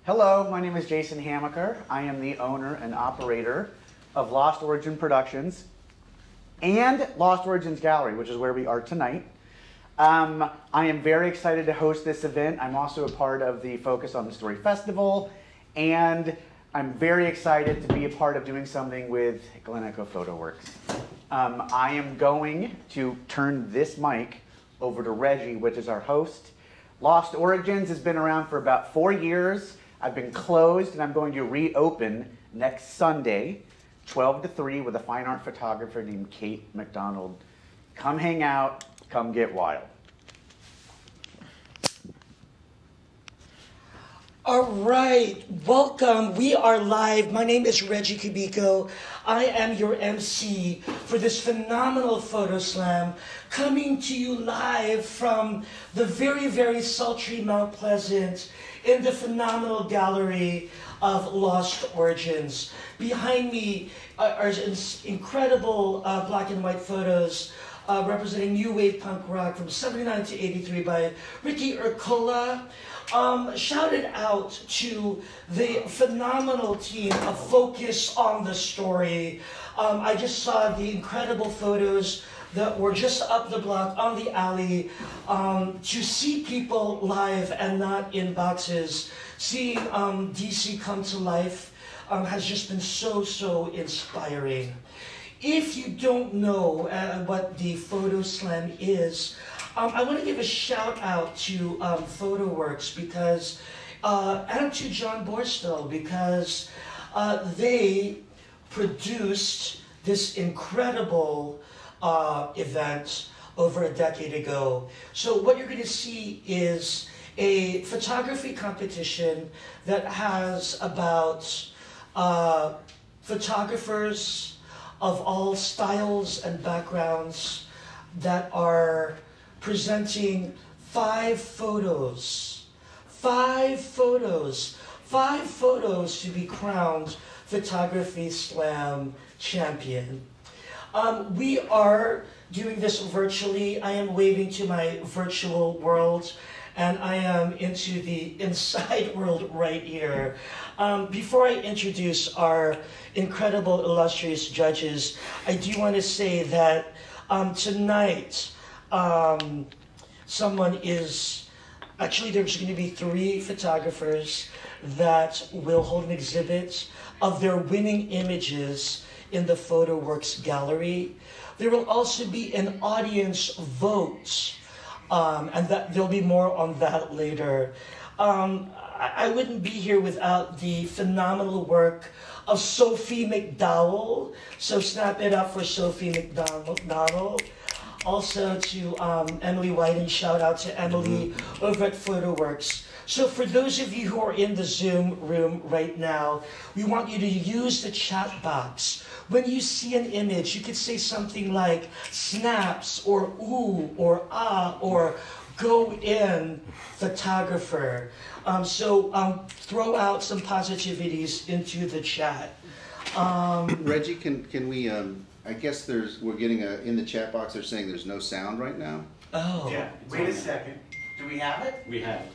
Hello, my name is Jason Hamaker. I am the owner and operator of Lost Origin Productions and Lost Origins Gallery, which is where we are tonight. I am very excited to host this event. I'm also a part of the Focus on the Story Festival, and I'm very excited to be a part of doing something with GlenEchoPhotoworks. I am going to turn this mic over to Regie, which is our host. Lost Origins has been around for about 4 years. I've been closed, and I'm going to reopen next Sunday, 12 to 3, with a fine art photographer named Kate McDonald. Come hang out, come get wild. All right, welcome. We are live. My name is Regie Cabico. I am your MC for this phenomenal photo slam, coming to you live from the very, very sultry Mount Pleasant in the phenomenal gallery of Lost Origins. Behind me are incredible black and white photos representing new wave punk rock from 79 to 83 by Ricky Urcola. Shouted out to the phenomenal team of Focus on the Story. I just saw the incredible photos that were just up the block on the alley. To see people live and not in boxes, seeing DC come to life has just been so inspiring. If you don't know what the Photo Slam is, I want to give a shout out to Photoworks because, and to John Borstow, because they produced this incredible event over a decade ago. So what you're going to see is a photography competition that has about photographers of all styles and backgrounds that are presenting 5 photos to be crowned Photography Slam champion. We are doing this virtually. I am waving to my virtual world, and I am into the inside world right here. Before I introduce our incredible, illustrious judges, I do want to say that tonight, there's going to be 3 photographers that will hold an exhibit of their winning images in the Photoworks gallery. There will also be an audience vote, and that there'll be more on that later. I wouldn't be here without the phenomenal work of Sophie McDowell. So snap it up for Sophie McDowell. Also to Emily Whiting, shout out to Emily over at Photoworks. So for those of you who are in the Zoom room right now, we want you to use the chat box. When you see an image, you could say something like snaps or ooh or ah or go in photographer. Throw out some positivities into the chat. Reggie, can we, I guess we're getting in the chat box, they're saying there's no sound right now. Oh. Yeah, wait a second. Do we have it? We have it.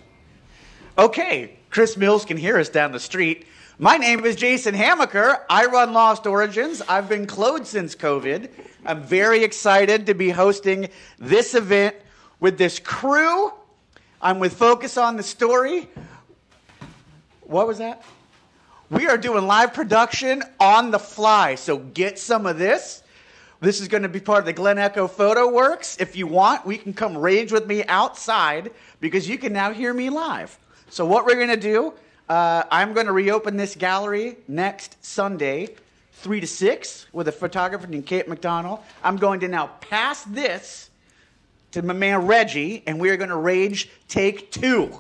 Okay, Chris Mills can hear us down the street. My name is Jason Hamaker. I run Lost Origins. I've been closed since COVID. I'm very excited to be hosting this event with this crew. I'm with Focus on the Story. What was that? We are doing live production on the fly, so get some of this. This is going to be part of the GlenEchoPhotoworks. If you want, we can come rage with me outside because you can now hear me live. So what we're going to do, I'm going to reopen this gallery next Sunday, 3 to 6, with a photographer named Kate McDonald. I'm going to now pass this to my man Regie, and we are going to rage take 2.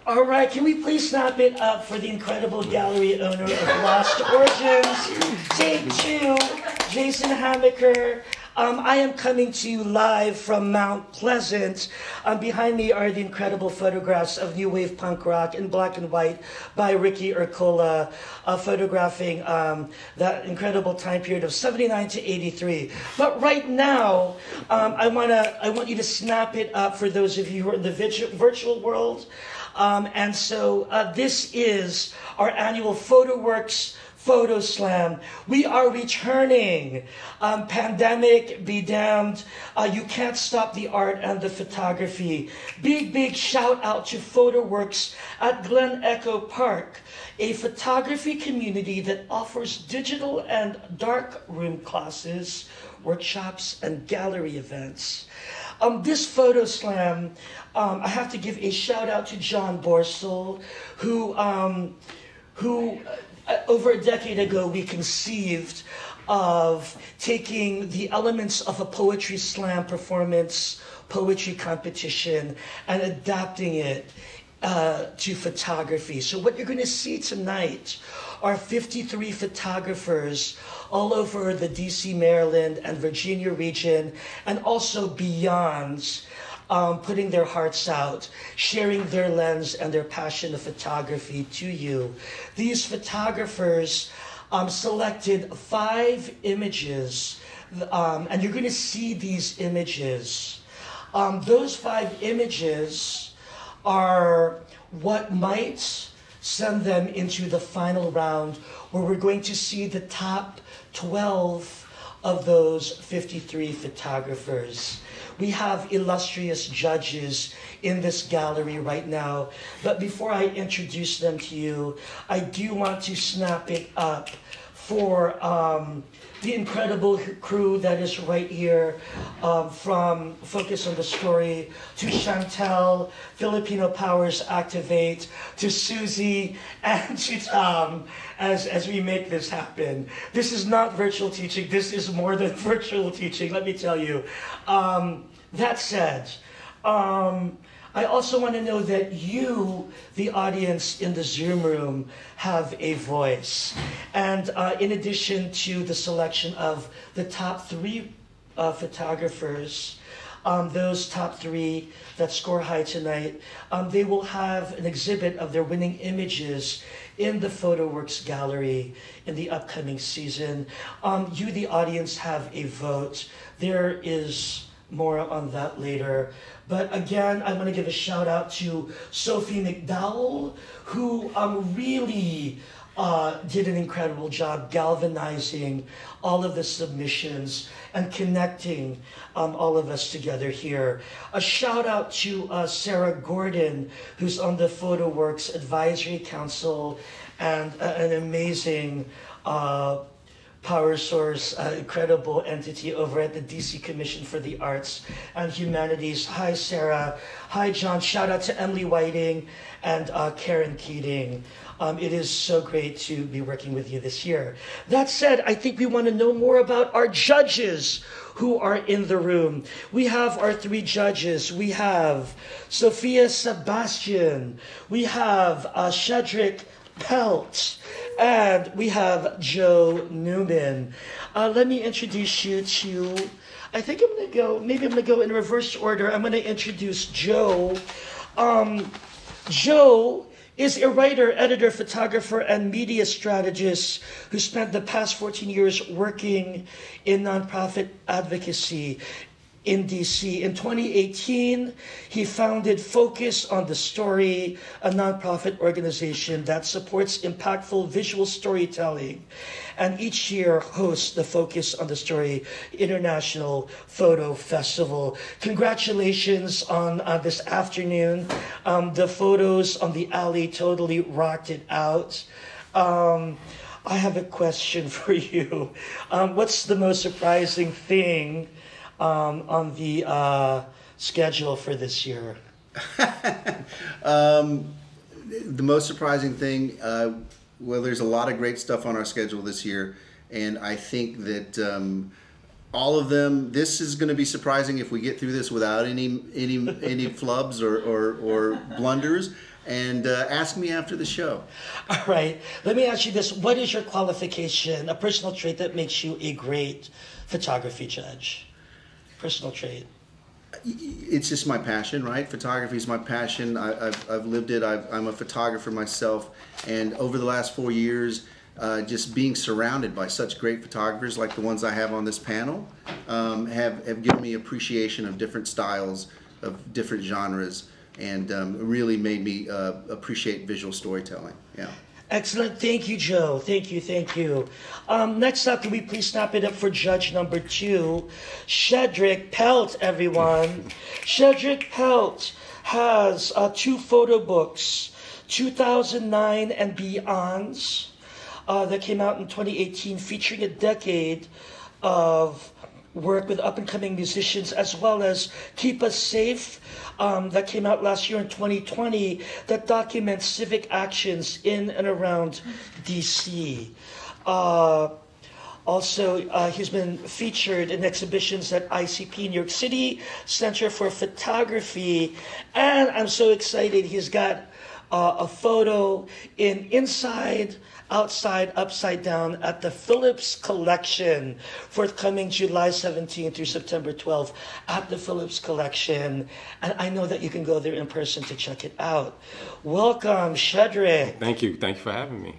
All right, can we please snap it up for the incredible gallery owner of Lost Origins? Take 2, Jason Hamaker. I am coming to you live from Mount Pleasant. Behind me are the incredible photographs of new wave punk rock in black and white by Ricky Urcola, photographing that incredible time period of 79 to 83. But right now, I want you to snap it up for those of you who are in the virtual world. And so this is our annual Photoworks Photo Slam. We are returning. Pandemic be damned. You can't stop the art and the photography. Big shout out to Photoworks at Glen Echo Park, a photography community that offers digital and dark room classes, workshops, and gallery events. This Photo Slam, I have to give a shout out to John Borsell, who over a decade ago, we conceived of taking the elements of a poetry slam performance, poetry competition, and adapting it to photography. So what you're going to see tonight are 53 photographers all over the DC, Maryland, and Virginia region, and also beyond, putting their hearts out, sharing their lens and their passion of photography to you. These photographers selected 5 images, and you're going to see these images. Those 5 images are what might send them into the final round, where we're going to see the top 12 of those 53 photographers. We have illustrious judges in this gallery right now, but before I introduce them to you, I do want to snap it up for the incredible crew that is right here, from Focus on the Story to Chantel, Filipino Powers Activate, to Susie, and to Tom, as we make this happen. This is not virtual teaching. This is more than virtual teaching, let me tell you. That said, I also want to know that you, the audience in the Zoom room, have a voice. And in addition to the selection of the top 3 photographers, those top 3 that score high tonight, they will have an exhibit of their winning images in the Photoworks gallery in the upcoming season. You, the audience, have a vote. There is more on that later. But again, I want to give a shout out to Sophie McDowell, who really did an incredible job galvanizing all of the submissions and connecting all of us together here. A shout out to Sarah Gordon, who's on the Photoworks Advisory Council and an amazing power source, incredible entity over at the DC Commission for the Arts and Humanities. Hi, Sarah. Hi, John. Shout out to Emily Whiting and Karen Keating. It is so great to be working with you this year. That said, I think we want to know more about our judges who are in the room. We have our 3 judges. We have Sofia Sebastian. We have Shedrick Pelt. And we have Joe Newman. Let me introduce you to, I think I'm going to go in reverse order. I'm going to introduce Joe. Joe is a writer, editor, photographer, and media strategist who spent the past 14 years working in nonprofit advocacy in DC. In 2018, he founded Focus on the Story, a nonprofit organization that supports impactful visual storytelling, and each year hosts the Focus on the Story International Photo Festival. Congratulations on this afternoon. The photos on the alley totally rocked it out. I have a question for you. What's the most surprising thing on the schedule for this year? The most surprising thing, well, there's a lot of great stuff on our schedule this year, and I think that all of them, this is going to be surprising if we get through this without any flubs or blunders. And ask me after the show. All right. Let me ask you this. What is your qualification, a personal trait that makes you a great photography judge? Personal trait. It's just my passion, right? Photography is my passion. I've lived it. I'm a photographer myself. And over the last 4 years, just being surrounded by such great photographers like the ones I have on this panel have given me appreciation of different styles, of different genres. and really made me appreciate visual storytelling. Yeah. Excellent. Thank you, Joe. Thank you. Thank you. Next up, can we please snap it up for judge number 2, Shedrick Pelt, everyone. Shedrick Pelt has 2 photo books, 2009 and Beyonds, that came out in 2018, featuring a decade of work with up-and-coming musicians, as well as Keep Us Safe, that came out last year in 2020, that documents civic actions in and around D.C. Also, he's been featured in exhibitions at ICP New York City, Center for Photography, and I'm so excited, he's got a photo in Inside, Outside, Upside Down at the Phillips Collection, forthcoming July 17th through September 12th at the Phillips Collection. And I know that you can go there in person to check it out. Welcome, Shedrick. Thank you. Thank you for having me.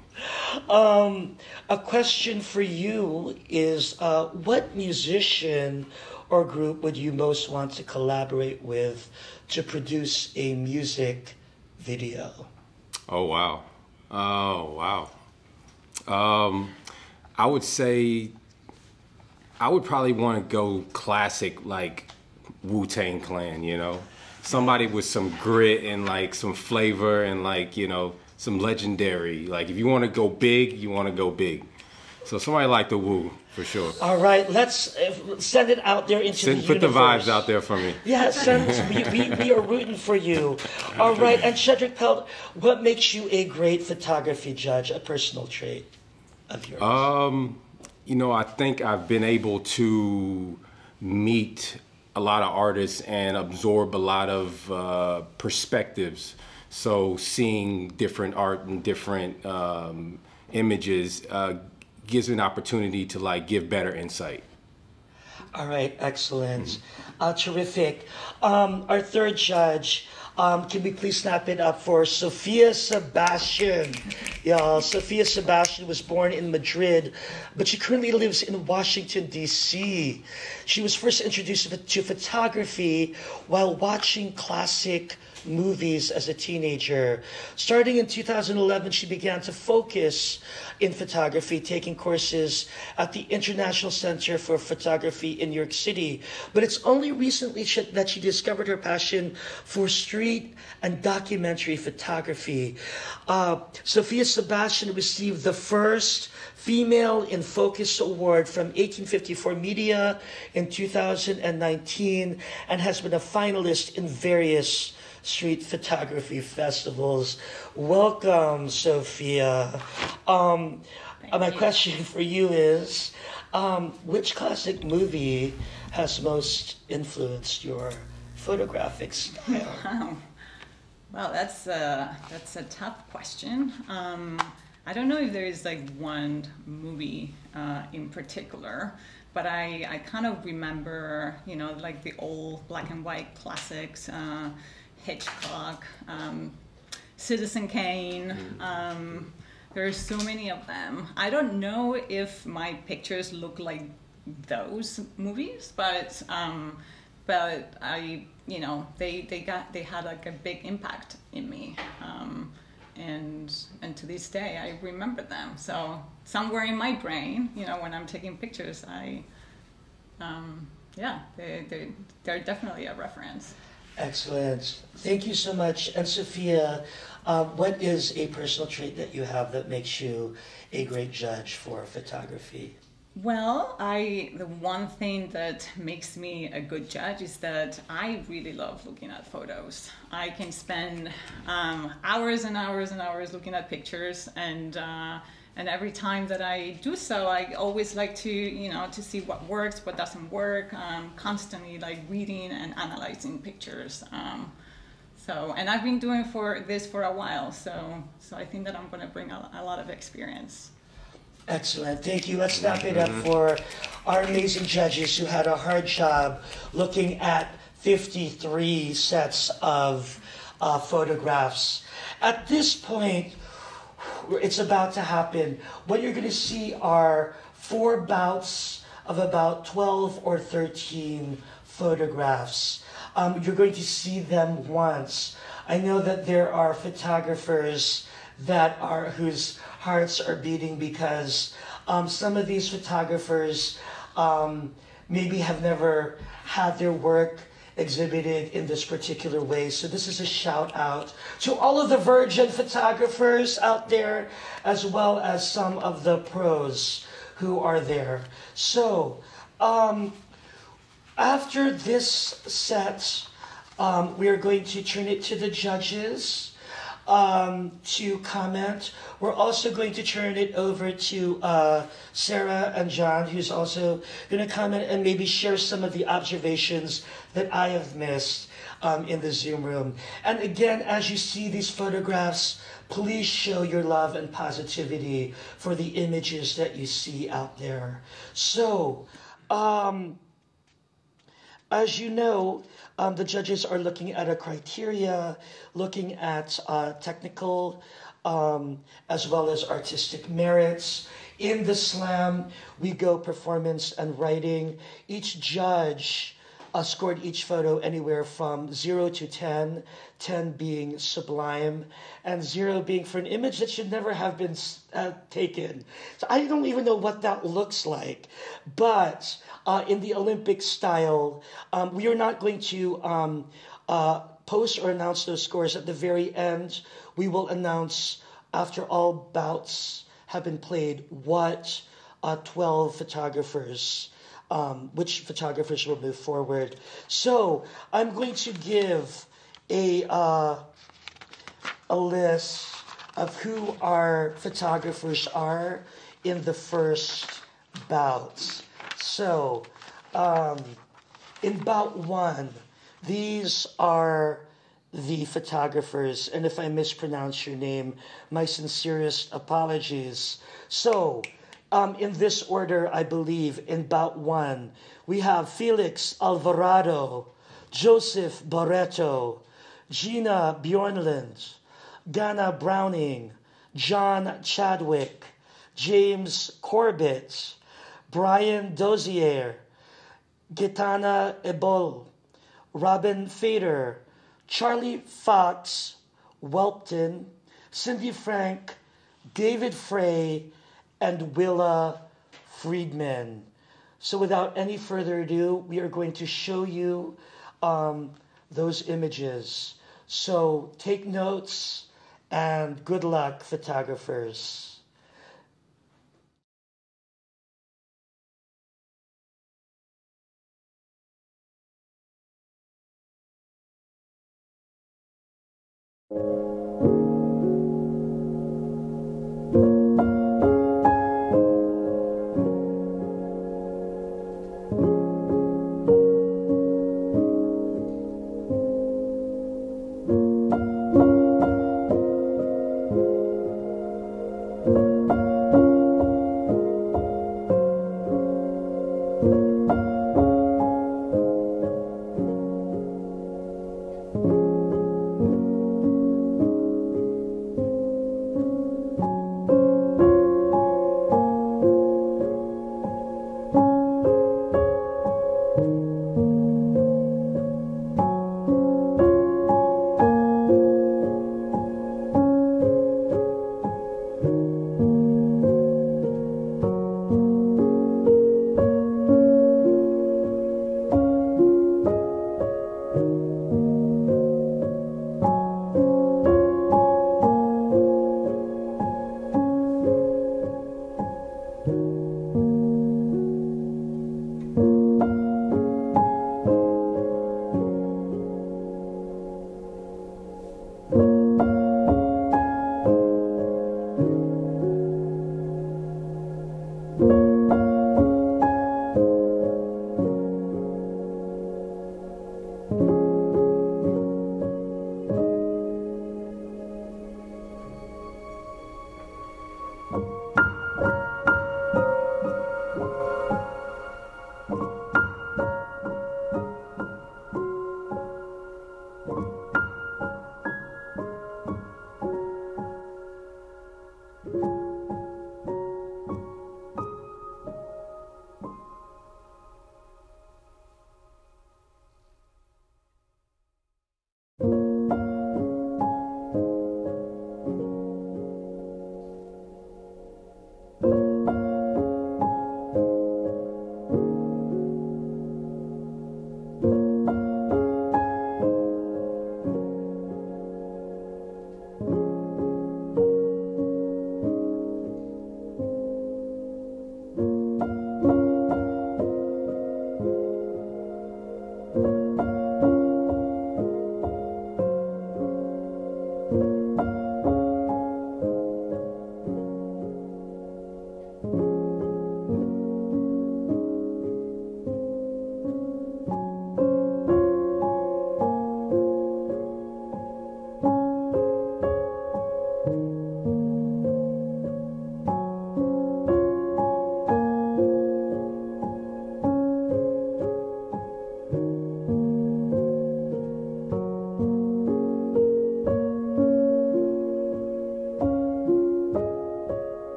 A question for you is, what musician or group would you most want to collaborate with to produce a music video? Oh, wow. Oh, wow. I would say I would probably want to go classic, like Wu-Tang Clan, you know? Somebody with some grit and like some flavor and like, you know, some legendary. Like if you want to go big, you want to go big. So somebody like the Wu, for sure. All right, let's send it out there into the universe. Put the vibes out there for me. Yeah, we are rooting for you. All right, and Shedrick Pelt, what makes you a great photography judge, a personal trait of yours? You know, I think I've been able to meet a lot of artists and absorb a lot of perspectives. So seeing different art and different images gives me an opportunity to like give better insight. All right, excellent. Terrific. Our third judge, can we please snap it up for Sofia Sebastian? Y'all, Sofia Sebastian was born in Madrid, but she currently lives in Washington, D.C. She was first introduced to photography while watching classic movies as a teenager. Starting in 2011, she began to focus in photography, taking courses at the International Center for Photography in New York City. But it's only recently that she discovered her passion for street and documentary photography. Sofia Sebastian received the first Female in Focus Award from 1854 Media in 2019 and has been a finalist in various street photography festivals. Welcome, Sofia. My question for you is, which classic movie has most influenced your photographic style? Wow. Well, that's a tough question. I don't know if there is like one movie in particular, but I kind of remember, you know, like the old black and white classics, Hitchcock, Citizen Kane. There are so many of them. I don't know if my pictures look like those movies, but I, you know, they had like a big impact in me, and to this day I remember them. So somewhere in my brain, you know, when I'm taking pictures, yeah, they're definitely a reference. Excellent. Thank you so much. And Sofia, what is a personal trait that you have that makes you a great judge for photography? Well, the one thing that makes me a good judge is that I really love looking at photos. I can spend hours and hours and hours looking at pictures, and every time that I do so, I always like to, you know, to see what works, what doesn't work. Constantly like reading and analyzing pictures. And I've been doing this for a while, so I think that I'm going to bring a lot of experience. Excellent. Thank you. Let's snap it up for our amazing judges who had a hard job looking at 53 sets of photographs. At this point, it's about to happen. What you're going to see are 4 bouts of about 12 or 13 photographs. you're going to see them once. I know that there are photographers whose hearts are beating because some of these photographers maybe have never had their work exhibited in this particular way. So this is a shout out to all of the virgin photographers out there, as well as some of the pros who are there. So after this set, we are going to turn it to the judges to comment. We're also going to turn it over to Sarah and John, who's also going to comment and maybe share some of the observations that I have missed in the Zoom room. And again, as you see these photographs, please show your love and positivity for the images that you see out there. So, as you know, the judges are looking at a criteria, looking at technical as well as artistic merits. In the slam, we go performance and writing. Each judge scored each photo anywhere from 0 to 10, 10 being sublime, and 0 being for an image that should never have been taken. So I don't even know what that looks like. But in the Olympic style, we are not going to post or announce those scores at the very end. We will announce, after all bouts have been played, what 12 photographers which photographers will move forward. So I'm going to give a list of who our photographers are in the first bout. So in bout 1, these are the photographers, and if I mispronounce your name, my sincerest apologies. So in this order, I believe, in bout 1, we have Felix Alvarado, Joseph Barreto, Gina Bjornland, Ghana Browning, John Chadwick, James Corbett, Brian Dozier, Gitana Ebol, Robin Fader, Charlie Fox, Welpton, Cindy Frank, David Frey, and Willa Friedman. So without any further ado, we are going to show you those images. So take notes and good luck, photographers.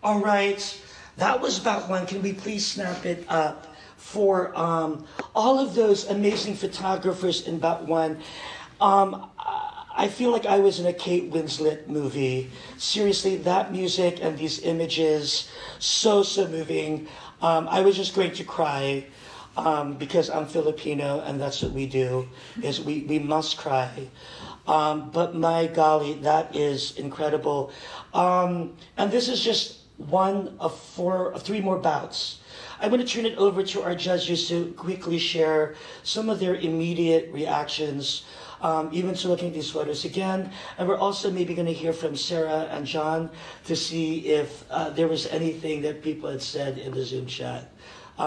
All right, that was about one. Can we please snap it up for all of those amazing photographers in Bat One? I feel like I was in a Kate Winslet movie. Seriously, that music and these images, so moving. I was just going to cry because I'm Filipino and that's what we do, is we must cry. But my golly, that is incredible. And this is just one of three more bouts. I'm going to turn it over to our judges to quickly share some of their immediate reactions, even to looking at these photos again. And we're also maybe going to hear from Sarah and John to see if there was anything that people had said in the Zoom chat.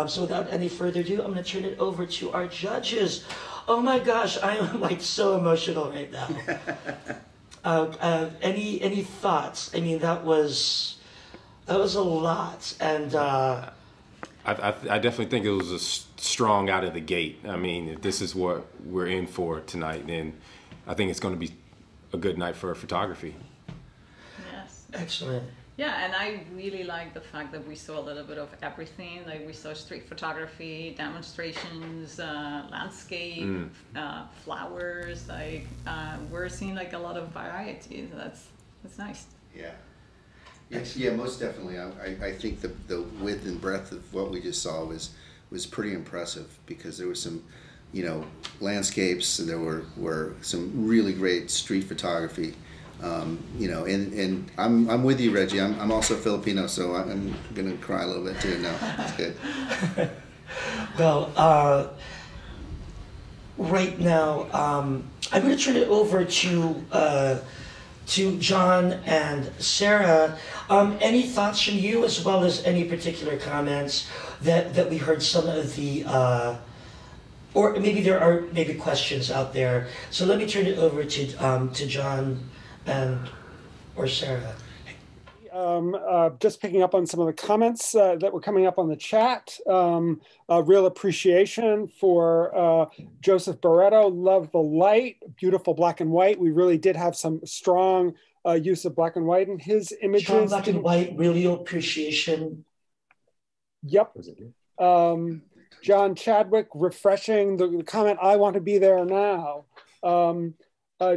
So without any further ado, I'm going to turn it over to our judges. Oh my gosh, I am like so emotional right now. Any thoughts? I mean, that was a lot, and I definitely think it was a strong out of the gate. I mean, if this is what we're in for tonight, then I think it's going to be a good night for photography. Yes. Excellent. Yeah, and I really like the fact that we saw a little bit of everything. Like we saw street photography, demonstrations, landscape, flowers. Like we're seeing like a lot of variety. That's nice. Yeah. Yes, yeah, most definitely. I think the width and breadth of what we just saw was pretty impressive, because there was some, you know, landscapes, and there were some really great street photography. You know, and I'm with you, Reggie. I'm also Filipino, so I'm gonna cry a little bit too. No, it's good. Well, right now, I'm going to turn it over to John and Sarah. Any thoughts from you, as well as any particular comments that we heard some of the, or maybe there are maybe questions out there. So let me turn it over to John or Sarah. Just picking up on some of the comments that were coming up on the chat. Real appreciation for Joseph Barreto. Love the light, beautiful black and white. We really did have some strong use of black and white in his images. Strong black and white, real appreciation. Yep. John Chadwick, refreshing the comment, I want to be there now.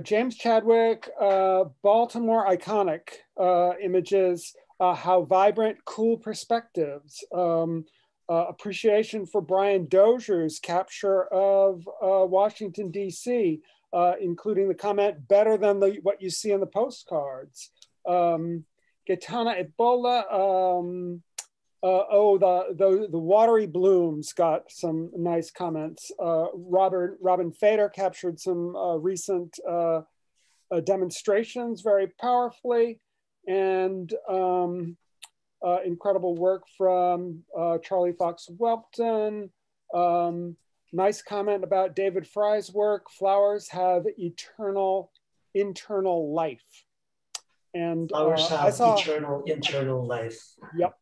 James Chadwick, Baltimore iconic images, how vibrant, cool perspectives. Appreciation for Brian Dozier's capture of Washington, D.C., including the comment, better than what you see in the postcards. Gaetana Ebola, the watery blooms got some nice comments. Robin Fader captured some recent demonstrations very powerfully, and incredible work from Charlie Fox Welton. Nice comment about David Fry's work. Flowers have eternal internal life. And flowers have eternal internal life. Yep.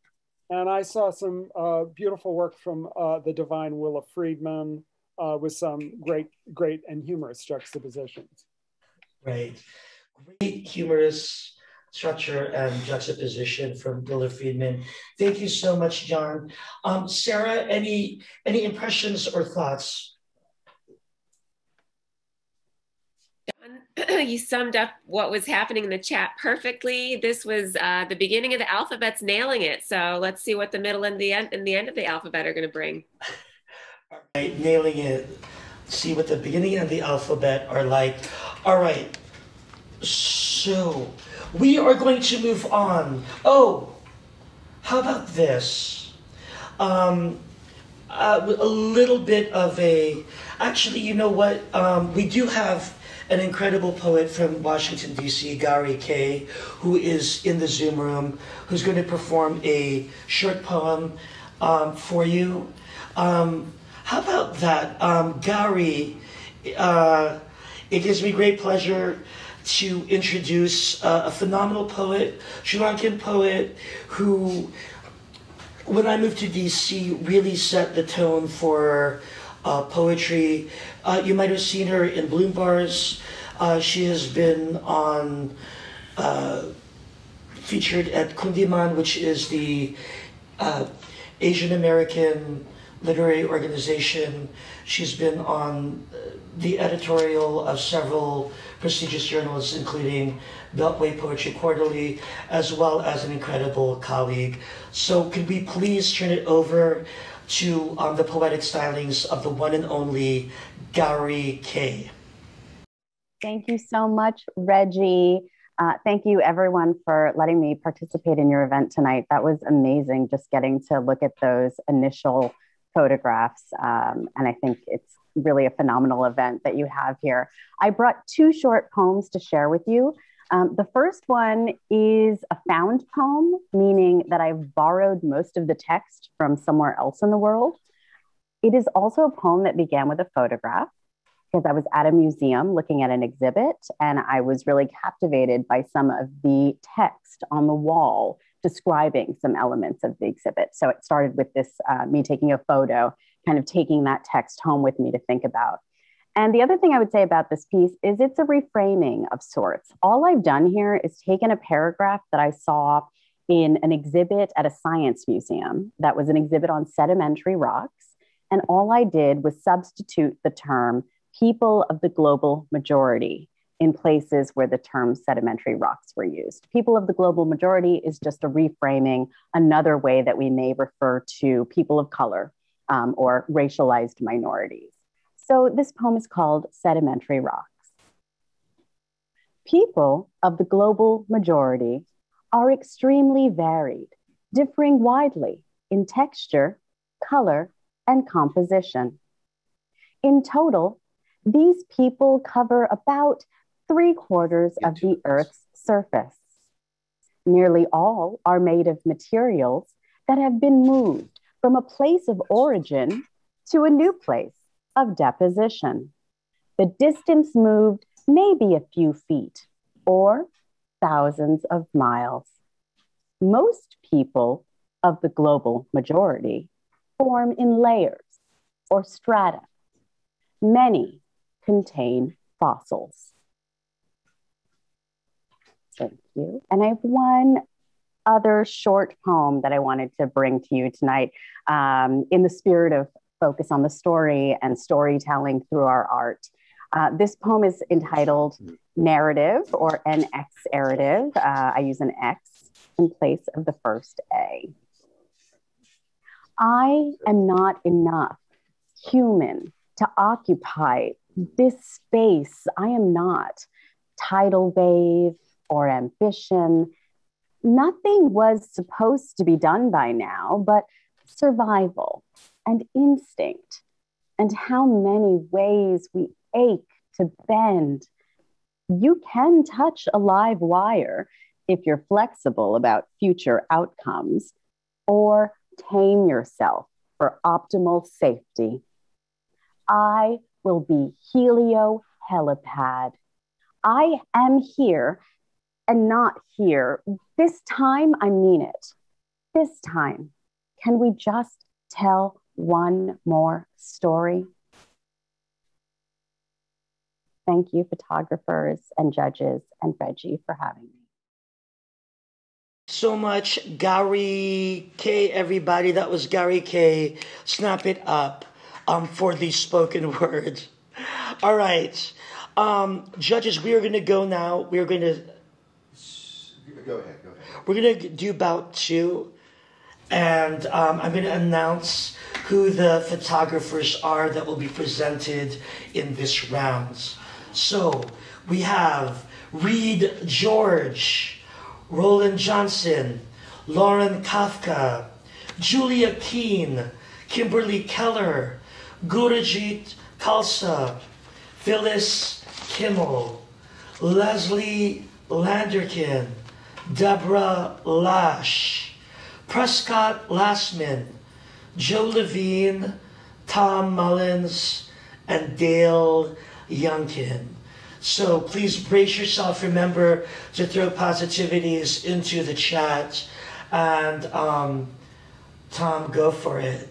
And I saw some beautiful work from the divine Willa Friedman with some great and humorous juxtapositions. Right. Great humorous structure and juxtaposition from Willa Friedman. Thank you so much, John. Sarah, any impressions or thoughts? You summed up what was happening in the chat perfectly. This was the beginning of the alphabet's nailing it. So let's see what the middle and the end of the alphabet are going to bring. All right, nailing it. See what the beginning and the alphabet are like. All right, so we are going to move on. Oh, how about this? A little bit of a, actually, you know what? We do have an incredible poet from Washington, D.C., Gary Kay, who is in the Zoom room, who's going to perform a short poem for you. How about that? Gary, it gives me great pleasure to introduce a phenomenal poet, Sri Lankan poet, who, when I moved to D.C., really set the tone for poetry. You might have seen her in Bloom Bars. She has been on, featured at Kundiman, which is the Asian American literary organization. She's been on the editorial of several prestigious journals, including Beltway Poetry Quarterly, as well as an incredible colleague. So could we please turn it over to the poetic stylings of the one and only Gary Kay. Thank you so much, Reggie. Thank you, everyone, for letting me participate in your event tonight. That was amazing, just getting to look at those initial photographs. And I think it's really a phenomenal event that you have here. I brought two short poems to share with you. The first one is a found poem, meaning that I've borrowed most of the text from somewhere else in the world. It is also a poem that began with a photograph, because I was at a museum looking at an exhibit, and I was really captivated by some of the text on the wall describing some elements of the exhibit. So it started with this, me taking a photo, kind of taking that text home with me to think about. And the other thing I would say about this piece is it's a reframing of sorts. All I've done here is taken a paragraph that I saw in an exhibit at a science museum that was an exhibit on sedimentary rocks. And all I did was substitute the term people of the global majority in places where the term sedimentary rocks were used. People of the global majority is just a reframing, another way that we may refer to people of color or racialized minorities. So this poem is called Sedimentary Rocks. People of the global majority are extremely varied, differing widely in texture, color, and composition. In total, these people cover about 3/4 of the Earth's surface. Nearly all are made of materials that have been moved from a place of origin to a new place of deposition. The distance moved may be a few feet or thousands of miles. Most people of the global majority form in layers or strata. Many contain fossils. Thank you. And I have one other short poem that I wanted to bring to you tonight in the spirit of focus on the story and storytelling through our art. This poem is entitled Narrative or NX-erative. I use an X in place of the first A. I am not enough human to occupy this space. I am not tidal wave or ambition. Nothing was supposed to be done by now, but survival and instinct, and how many ways we ache to bend. You can touch a live wire if you're flexible about future outcomes, or tame yourself for optimal safety. I will be helio helipad. I am here and not here. This time, I mean it. This time, can we just tell one more story? Thank you, photographers and judges and Reggie, for having me. So much, Gary K, everybody. That was Gary K. Snap it up for the spoken word. All right. Judges, we are going to go now. We are going to... Go ahead. We're going to do bout 2. And I'm going to announce who the photographers are that will be presented in this round. So we have Reed George, Roland Johnson, Lauren Kafka, Julia Keene, Kimberly Keller, Gurujit Khalsa, Phyllis Kimmel, Leslie Landerkin, Deborah Lash, Prescott Lassman, Joe Levine, Tom Mullins, and Dale Youngkin. So please brace yourself. Remember to throw positivities into the chat. And Tom, go for it.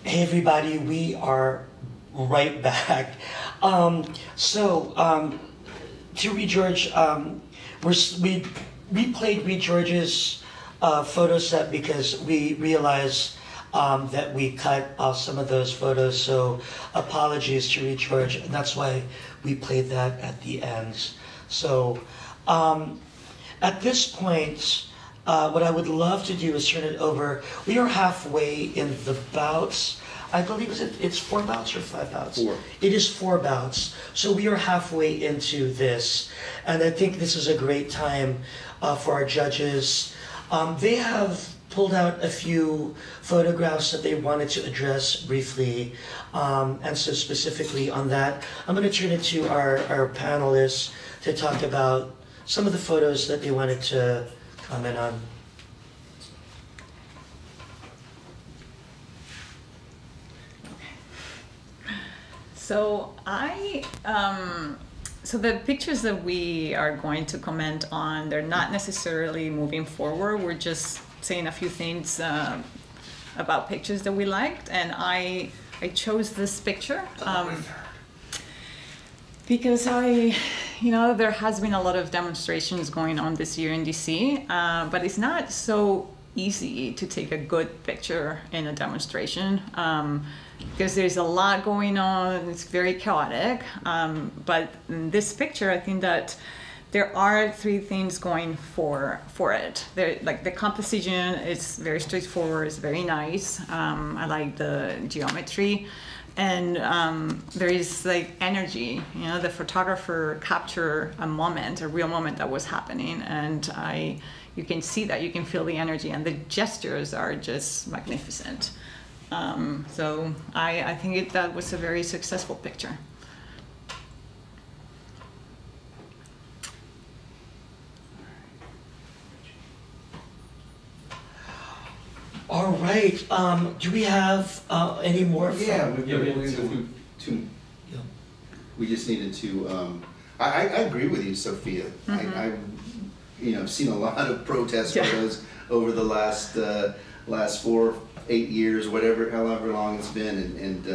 Hey everybody, we are right back. To Reed George, we replayed Reed George's photo set because we realized that we cut off some of those photos. So apologies to Reed George, and that's why we played that at the end. So at this point, what I would love to do is turn it over. We are halfway in the bouts. I believe it's 4 bouts or 5 bouts? 4. It is 4 bouts. So we are halfway into this. And I think this is a great time for our judges. They have pulled out a few photographs that they wanted to address briefly. And so specifically on that, I'm going to turn it to our panelists to talk about some of the photos that they wanted to comment on. So so the pictures that we are going to comment on, they're not necessarily moving forward. We're just saying a few things about pictures that we liked, and I chose this picture because there has been a lot of demonstrations going on this year in DC, but it's not so easy to take a good picture in a demonstration. Because there's a lot going on, it's very chaotic. But in this picture, I think that there are 3 things going for it. Like the composition is very straightforward, it's very nice. I like the geometry, and there is like energy. The photographer captured a moment, a real moment that was happening, and you can see that, you can feel the energy, and the gestures are just magnificent. So I think that was a very successful picture. All right. Do we have any more? Yeah, we just needed to. I agree with you, Sophia. Mm-hmm. I've seen a lot of protest photos over the last 4-8 years, however long it's been, and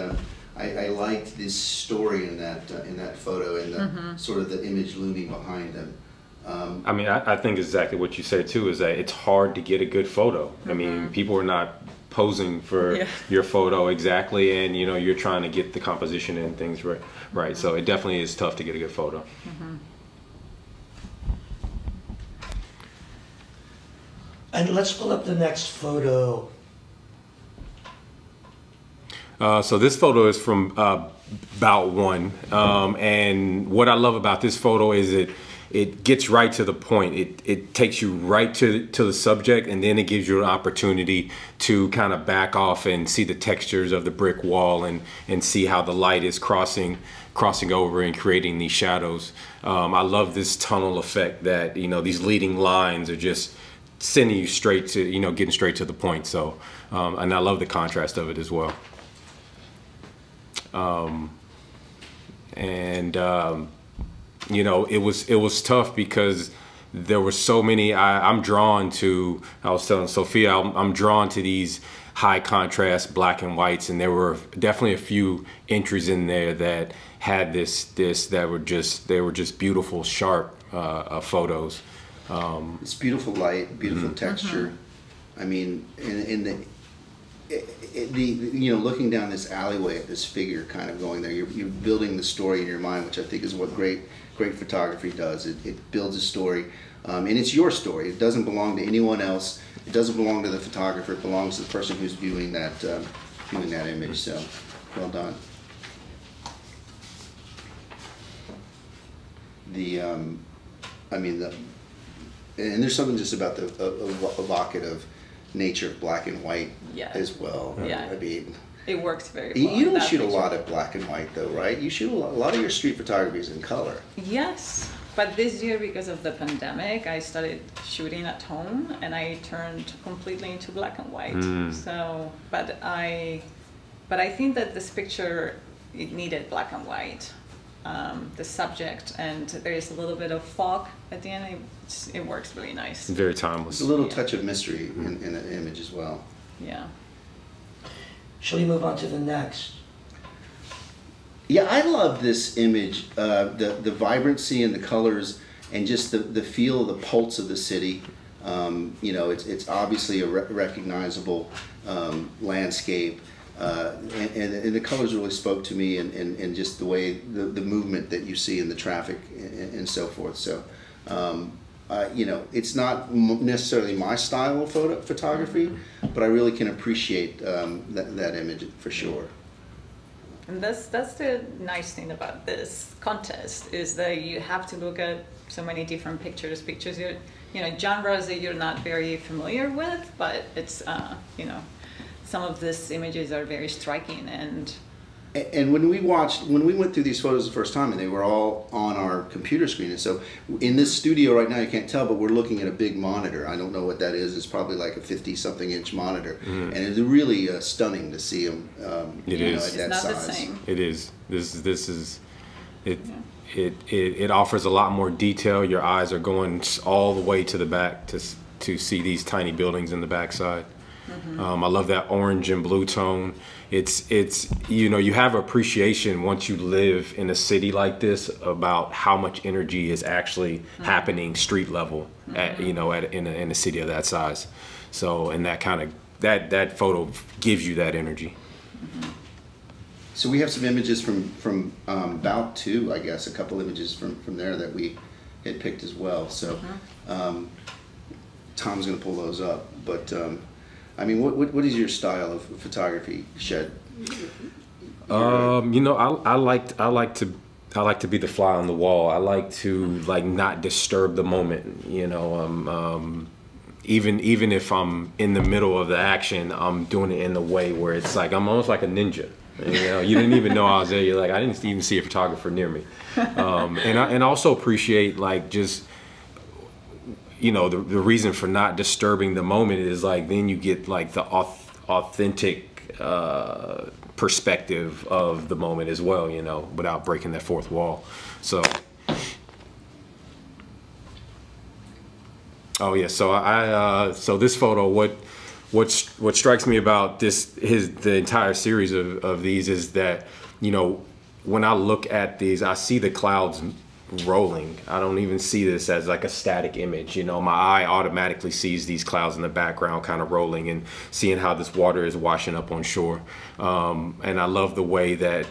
I liked this story in that photo and the sort of the image looming behind them. I think exactly what you said too, is that it's hard to get a good photo. I mean, people are not posing for your photo exactly, and you're trying to get the composition and things right. So it definitely is tough to get a good photo. And let's pull up the next photo. So this photo is from bout 1, and what I love about this photo is it gets right to the point. It takes you right to the subject, and then it gives you an opportunity to kind of back off and see the textures of the brick wall and see how the light is crossing over and creating these shadows. I love this tunnel effect that these leading lines are just sending you straight to getting straight to the point. So and I love the contrast of it as well. It was tough because there were so many. I was telling Sophia, I'm drawn to these high contrast black and whites, and there were definitely a few entries in there that had they were just beautiful, sharp photos. It's beautiful light, beautiful texture. I mean, in looking down this alleyway at this figure kind of going there, you're building the story in your mind, which I think is what great photography does. It builds a story, and it's your story. It doesn't belong to anyone else. It doesn't belong to the photographer. It belongs to the person who's viewing that image. So, well done. And there's something just about the evocative nature of black and white as well. Yeah. I mean, it works very well. You don't shoot a lot of black and white though, right? You shoot a lot of your street photography is in color. Yes, but this year, because of the pandemic, I started shooting at home and I turned completely into black and white. So, but I think that this picture, it needed black and white. The subject, and there is a little bit of fog at the end. It works really nice. Very timeless. A little touch of mystery in the image as well. Yeah. Shall we move on to the next? Yeah, I love this image. The vibrancy and the colors, and just the feel, the pulse of the city. It's obviously a recognizable landscape. And the colors really spoke to me, and just the way the movement that you see in the traffic and so forth. So, it's not necessarily my style of photography, but I really can appreciate that image for sure. And that's the nice thing about this contest, is that you have to look at so many different pictures genres that you're not very familiar with, but it's some of these images are very striking. And when we went through these photos the first time, and they were all on our computer screen, and so in this studio right now, you can't tell, but we're looking at a big monitor. I don't know what that is. It's probably like a 50-something inch monitor, and it's really stunning to see them. It is. At that it's not size. the same. It is. This is it. Yeah. It offers a lot more detail. Your eyes are going all the way to the back to see these tiny buildings in the backside. I love that orange and blue tone. It's you have appreciation once you live in a city like this about how much energy is actually happening street level in a city of that size. So, and that photo gives you that energy. So we have some images from Bout 2, I guess, a couple images from there that we had picked as well. So Tom's going to pull those up, but. What is your style of photography, Shed? I like to be the fly on the wall. I like to not disturb the moment. Even if I'm in the middle of the action, I'm doing it in a way where it's like I'm almost like a ninja. You didn't even know I was there. You're like, I didn't even see a photographer near me. And I also appreciate the reason for not disturbing the moment is then you get the authentic perspective of the moment as well, without breaking that fourth wall. So, so this photo, what strikes me about the entire series of these is that, when I look at these, I see the clouds rolling. I don't even see this as a static image. My eye automatically sees these clouds in the background kind of rolling and seeing how this water is washing up on shore. And I love the way that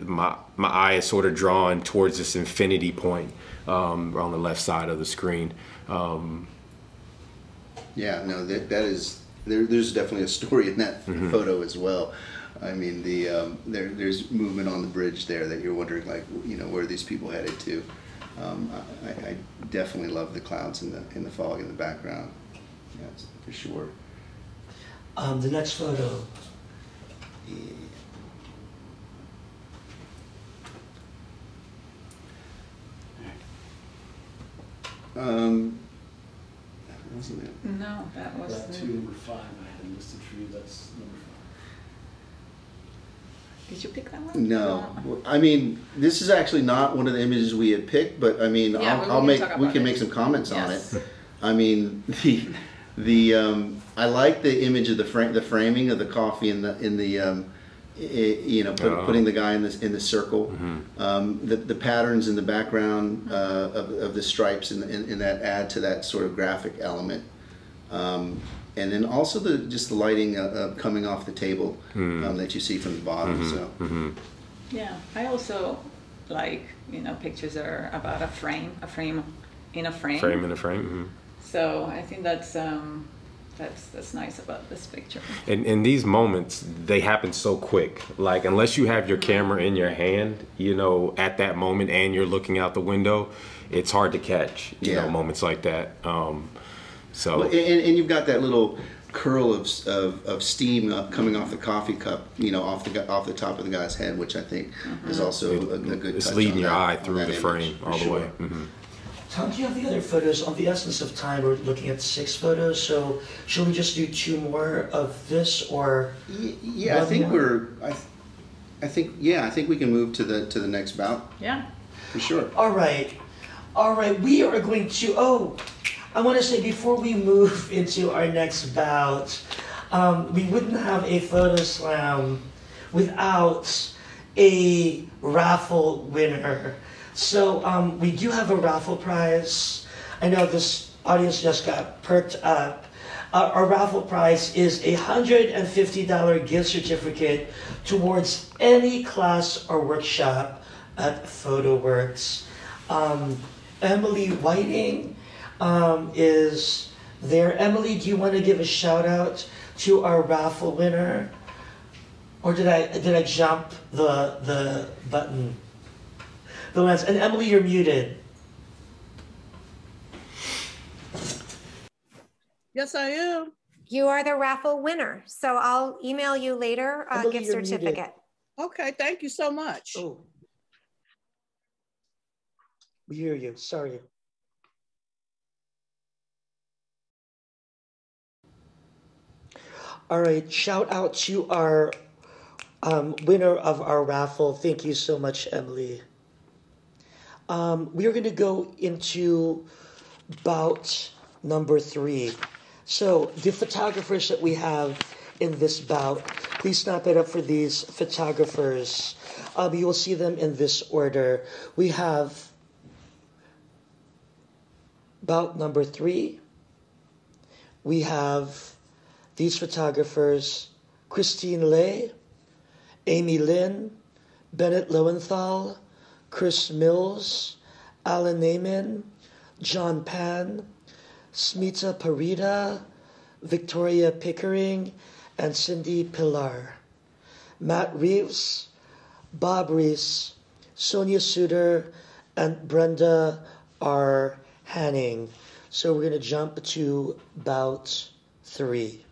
my eye is sort of drawn towards this infinity point on the left side of the screen. That is there's definitely a story in that photo as well. There's movement on the bridge there that you're wondering where are these people headed to. I definitely love the clouds in the fog in the background. Yeah, for sure. The next photo. Wasn't it? No, that was That to number 5 I had listed for you. That's number 5. Did you pick that one? No, this is actually not one of the images we had picked, but we can make some comments on it. I like the image of the framing of the coffee putting the guy in the circle. The patterns in the background of the stripes and that add to that sort of graphic element. and then also just the lighting coming off the table that you see from the bottom. So yeah, I also like, you know, pictures are about a frame in a frame. Frame in a frame. So I think that's nice about this picture. And these moments, they happen so quick. Like, unless you have your camera in your hand, you know, at that moment, and you're looking out the window, it's hard to catch, you know, moments like that. So well, and you've got that little curl of steam coming off the coffee cup, you know, off the top of the guy's head, which I think is also a good. It's touch leading on your that, eye on through that the image, frame all the way. Tom, do you have the other photos? On the essence of time, we're looking at 6 photos, so should we just do 2 more of this, or yeah, I think more? I think we can move to the next bout. Yeah, for sure. All right. We are going to. Oh, I want to say before we move into our next bout, we wouldn't have a photo slam without a raffle winner. So we do have a raffle prize. I know this audience just got perked up. Our raffle prize is a $150 gift certificate towards any class or workshop at Photoworks. Emily Whiting is there. Emily, do you want to give a shout out to our raffle winner? Or did I jump the button? The lens. And Emily, you're muted. Yes, I am. You are the raffle winner. So I'll email you later a Emily, gift you're certificate. muted. Okay, thank you so much. Oh. We hear you. Sorry. All right. Shout out to our winner of our raffle. Thank you so much, Emily. We are going to go into bout number 3. So the photographers that we have in this bout, please snap it up for these photographers. You will see them in this order. We have bout number 3. We have these photographers: Christine Lay, Amy Lynn, Bennett Lowenthal, Chris Mills, Alan Naiman, John Pan, Smita Parida, Victoria Pickering, and Cindy Pilar. Matt Reeves, Bob Reese, Sonia Suter, and Brenda R. Hanning. So we're going to jump to bout 3.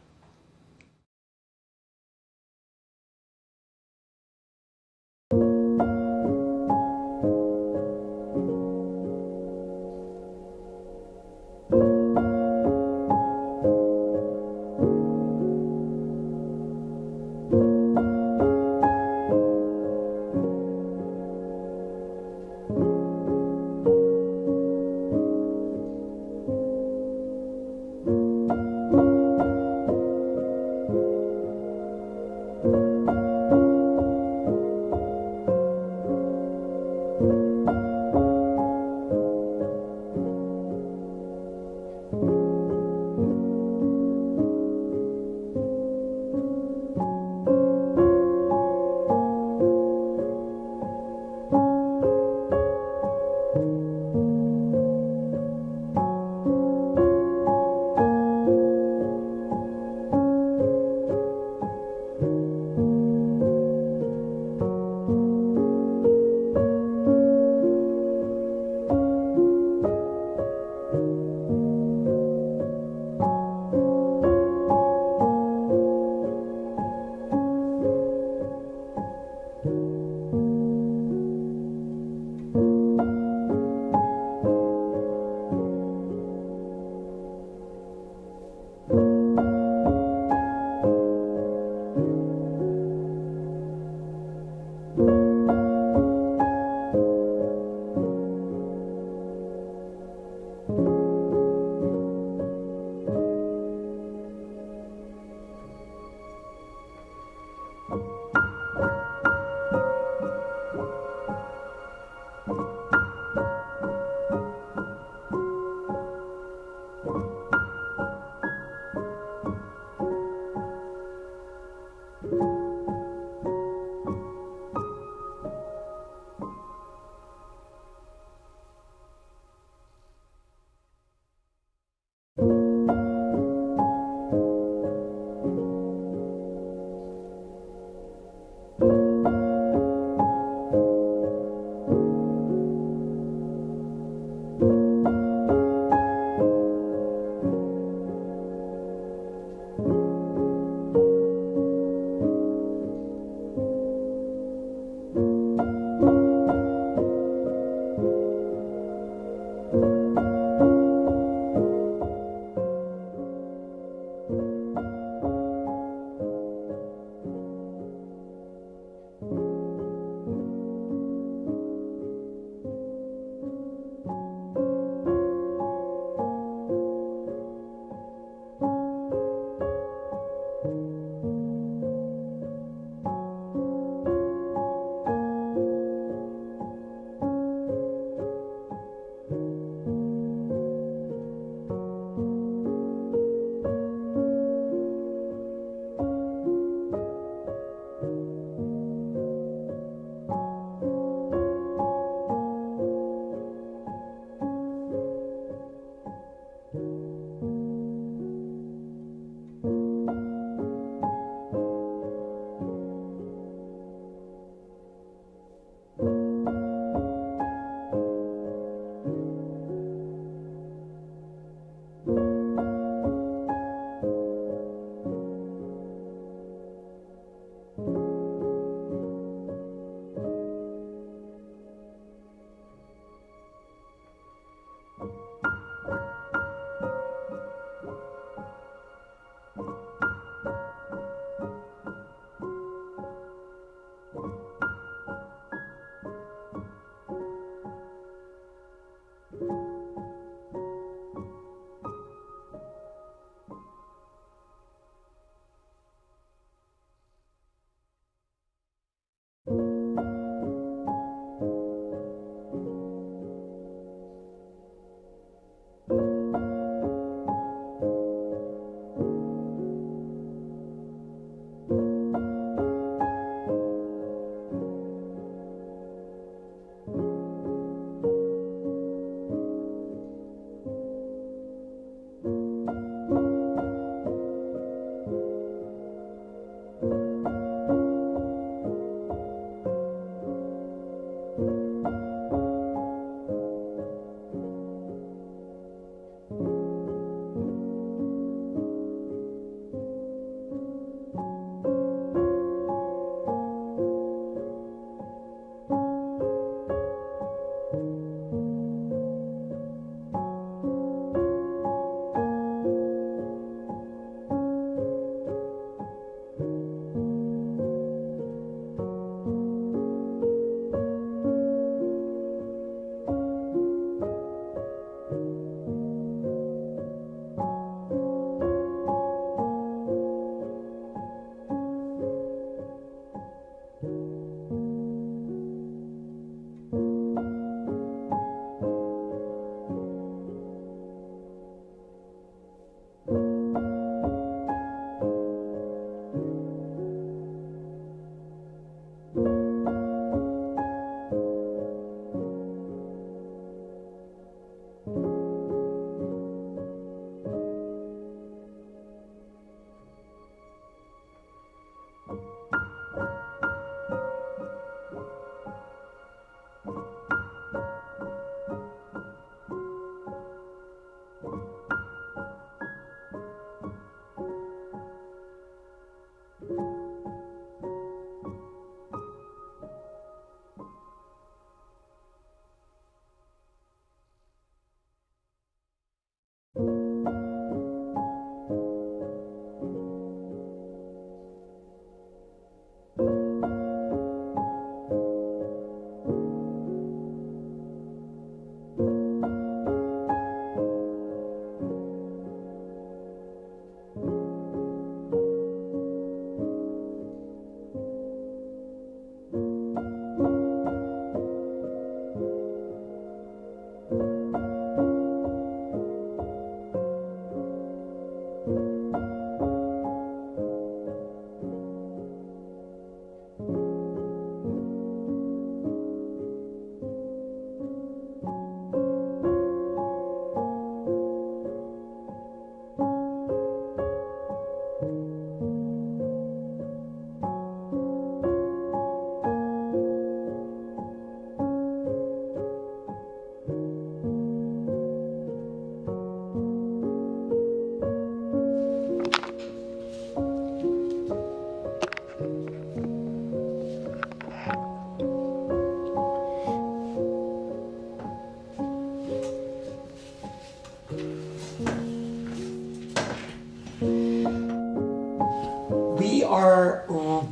are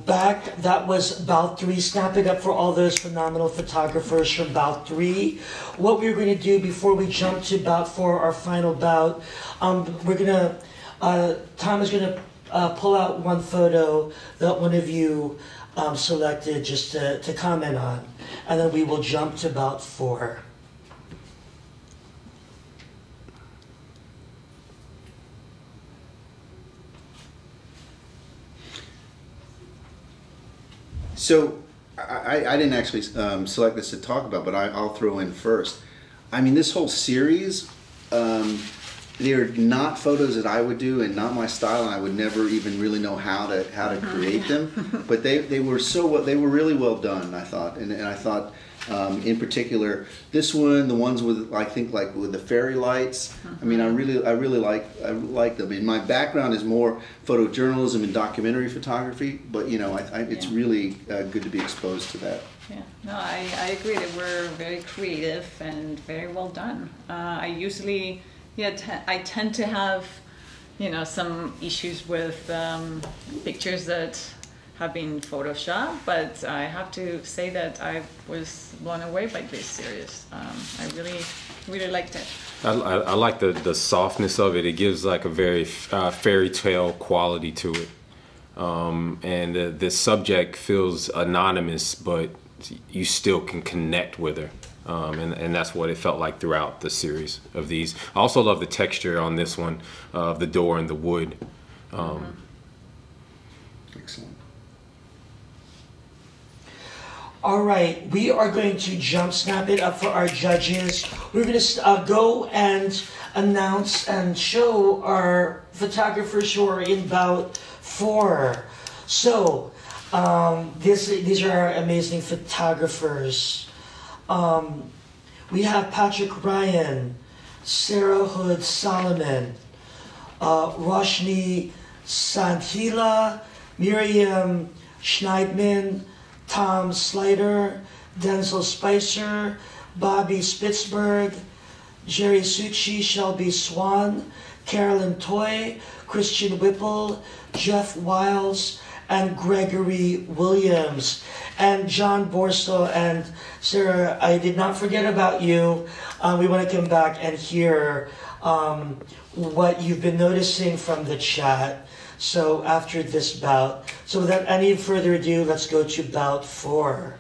back. That was bout 3. Snap it up for all those phenomenal photographers from bout 3. What we're going to do before we jump to bout 4, our final bout, we're going to, Tom is going to pull out one photo that one of you selected just to comment on. And then we will jump to bout 4. So I didn't actually select this to talk about, but I'll throw in first. I mean, this whole series, they're not photos that I would do and not my style, and I would never even really know how to create them. But they were really well done, I thought, and I thought in particular this one, the ones with with the fairy lights. I mean, I really like them. And my background is more photojournalism and documentary photography, but you know, it's really good to be exposed to that. Yeah, no, I agree. They were very creative and very well done. I usually, I tend to have, some issues with pictures that have been photoshopped, but I have to say that I was blown away by this series. I really liked it. I like the softness of it. It gives like a very fairy tale quality to it. And the subject feels anonymous, but you still can connect with her. And that's what it felt like throughout the series of these. I also love the texture on this one of the door and the wood. Excellent. All right, we are going to snap it up for our judges. We're going to go and announce and show our photographers who are in bout 4. So, these are our amazing photographers. We have Patrick Ryan, Sarah Hood Solomon, Roshni Santila, Miriam Schneidman, Tom Slider, Denzel Spicer, Bobby Spitzberg, Jerry Succi, Shelby Swan, Carolyn Toy, Christian Whipple, Jeff Wiles, and Gregory Williams. And John Borso and Sarah, I did not forget about you. We want to come back and hear what you've been noticing from the chat. So after this bout. So without any further ado, let's go to bout 4.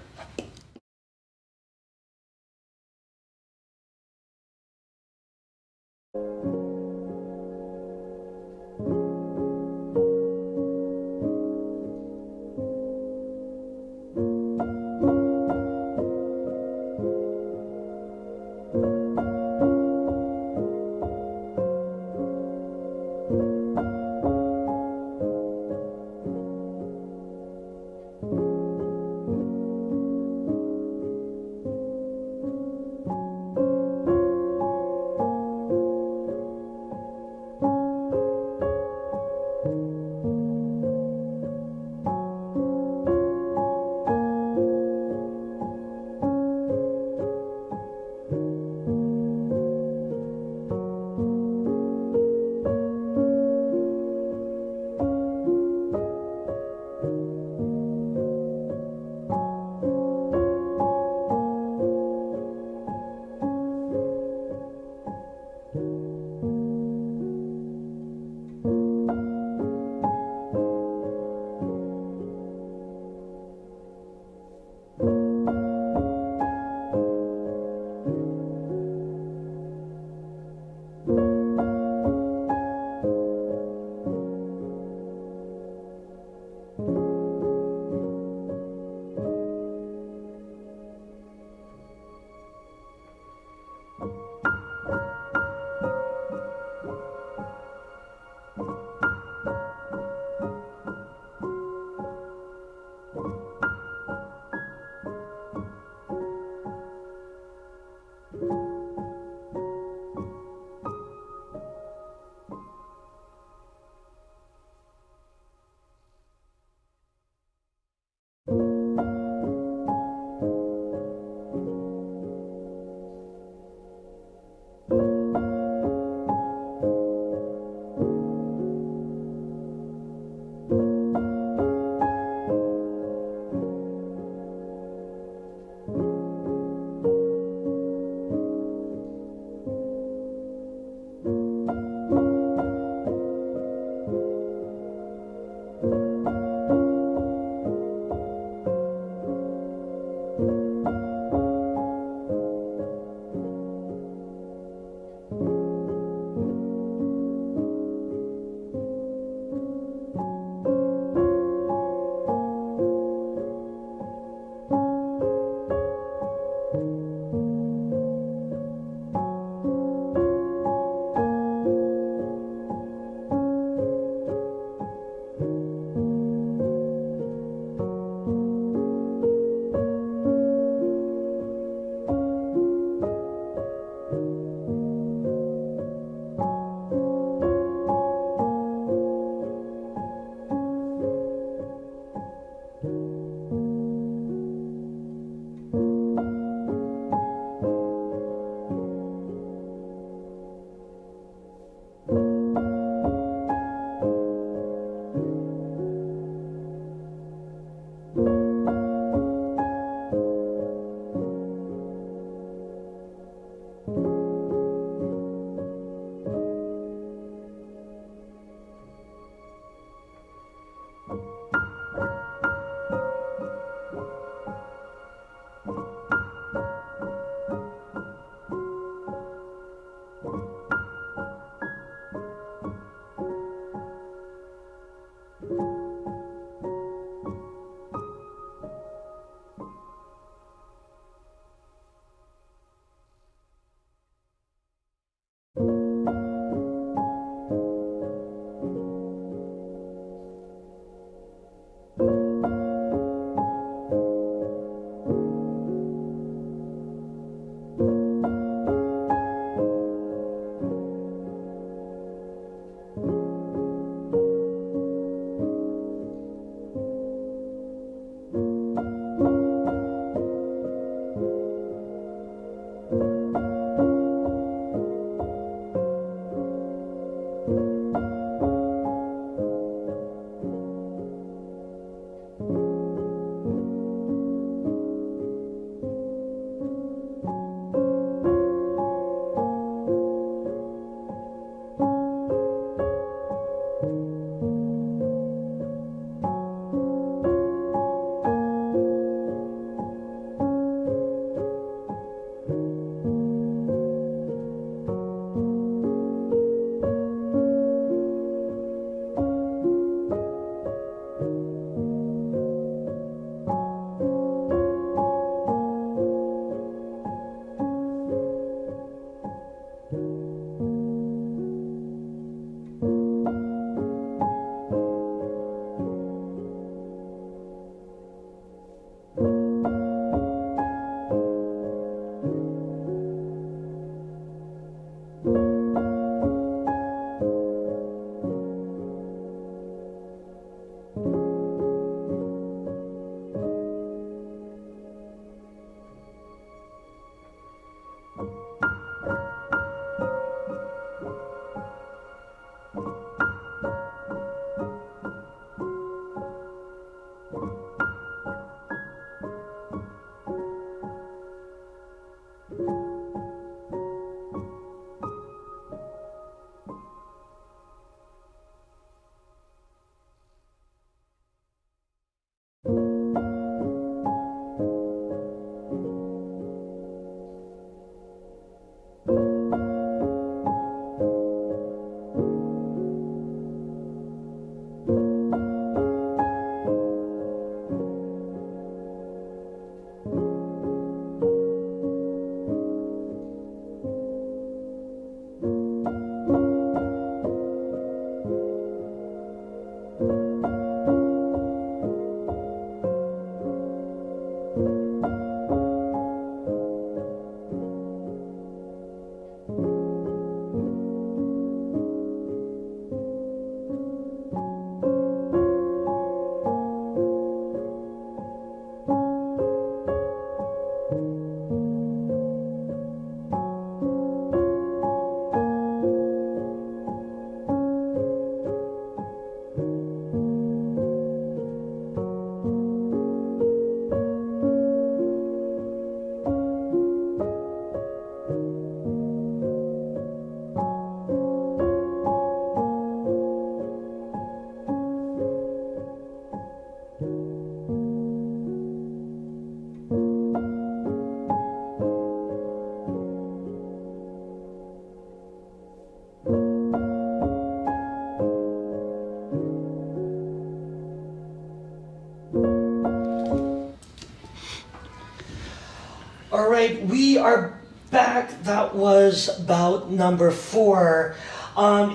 All right, we are back. That was bout number 4.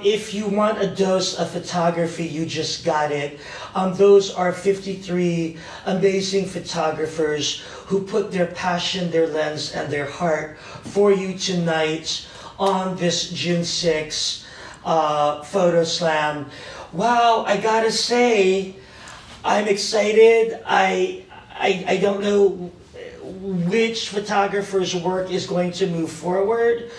If you want a dose of photography, you just got it. Those are 53 amazing photographers who put their passion, their lens, and their heart for you tonight on this June 6th Photo Slam. Wow, I gotta say, I'm excited. I don't know which photographer's work is going to move forward.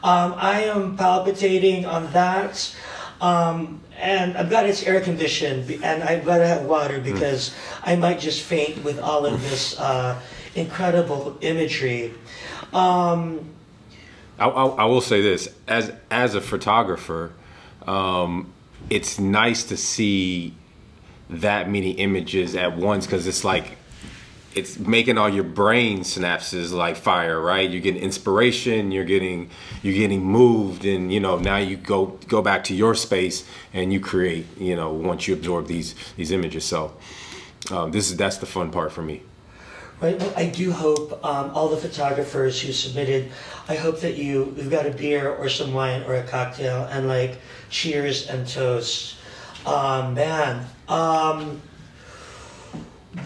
I am palpitating on that. And I'm glad it's air conditioned, and I'm glad I have water because I might just faint with all of this incredible imagery. I will say this, as a photographer, it's nice to see that many images at once, because it's like, it's making all your brain synapses like fire, right? You're getting inspiration, you're getting moved, and now you go back to your space and you create, once you absorb these images. So that's the fun part for me. Right. Well, I do hope all the photographers who submitted, I hope that you've got a beer or some wine or a cocktail and like cheers and toast. Man.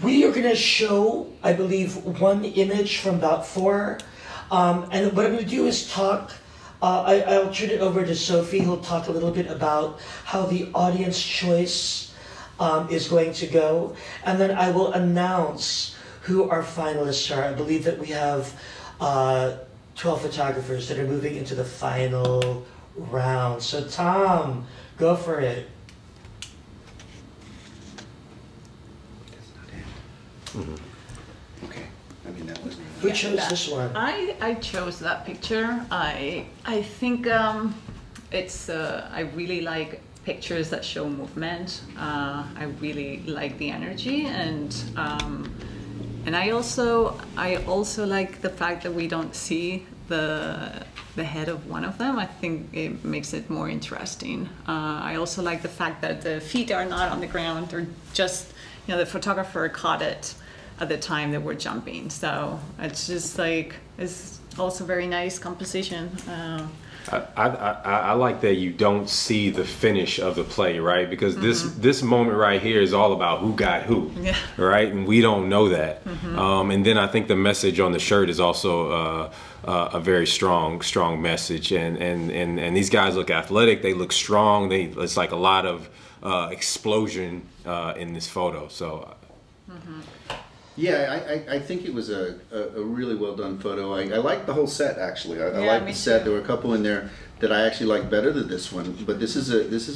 We are going to show, I believe, one image from bout 4. And what I'm going to do is talk, I'll turn it over to Sophie, who'll talk a little bit about how the audience choice is going to go. And then I will announce who our finalists are. I believe that we have 12 photographers that are moving into the final round. So Tom, go for it. Okay. I mean, that was. Who chose this one? I chose that picture. I think it's I really like pictures that show movement. I really like the energy, and I also like the fact that we don't see the head of one of them. I think it makes it more interesting. I also like the fact that the feet are not on the ground, or just the photographer caught it at the time that we're jumping. So it's just like, it's also very nice composition. I like that you don't see the finish of the play, right? Because this moment right here is all about who got who, right? And we don't know that. And then I think the message on the shirt is also a very strong message. And these guys look athletic. They look strong. It's like a lot of explosion in this photo. So. Yeah, I think it was a really well done photo. I like the whole set actually. I Yeah, like me the set. too. There were a couple in there that I actually like better than this one. But this is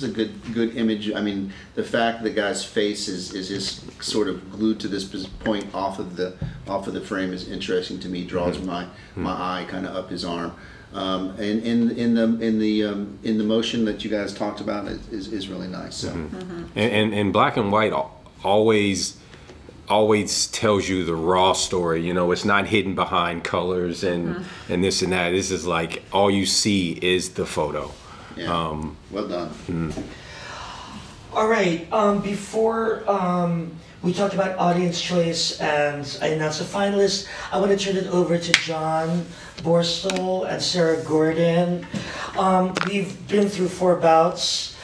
a good image. I mean, the fact that the guy's face is just sort of glued to this point off of the frame is interesting to me. Draws my eye kind of up his arm. And in the motion that you guys talked about is really nice. So. And black and white always tells you the raw story. You know, it's not hidden behind colors and this and that. This is like all you see is the photo. Yeah. Well done. All right. Before we talked about audience choice and I announced the finalists, I want to turn it over to John Borstel and Sarah Gordon. We've been through 4 bouts.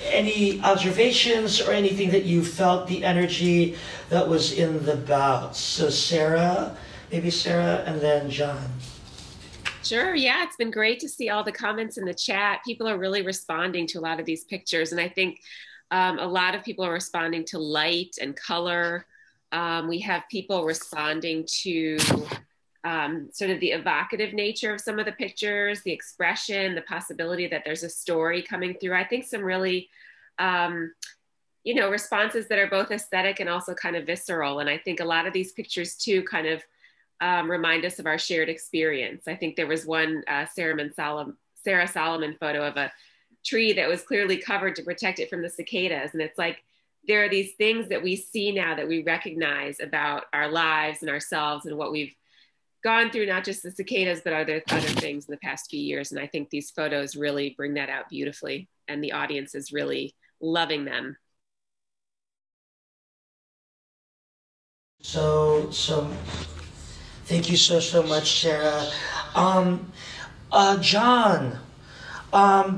Any observations or anything that you felt the energy that was in the bouts? So Sarah, maybe Sarah, and then John. Sure, yeah, it's been great to see all the comments in the chat. People are really responding to a lot of these pictures, and I think a lot of people are responding to light and color. We have people responding to sort of the evocative nature of some of the pictures, the expression, the possibility that there's a story coming through. I think some really, you know, responses that are both aesthetic and also kind of visceral. And I think a lot of these pictures too kind of remind us of our shared experience. I think there was one Sarah Solomon photo of a tree that was clearly covered to protect it from the cicadas. And it's like, there are these things that we see now that we recognize about our lives and ourselves and what we've gone through, not just the cicadas, but other things in the past few years. And I think these photos really bring that out beautifully, and the audience is really loving them. So thank you so much, Sarah. John,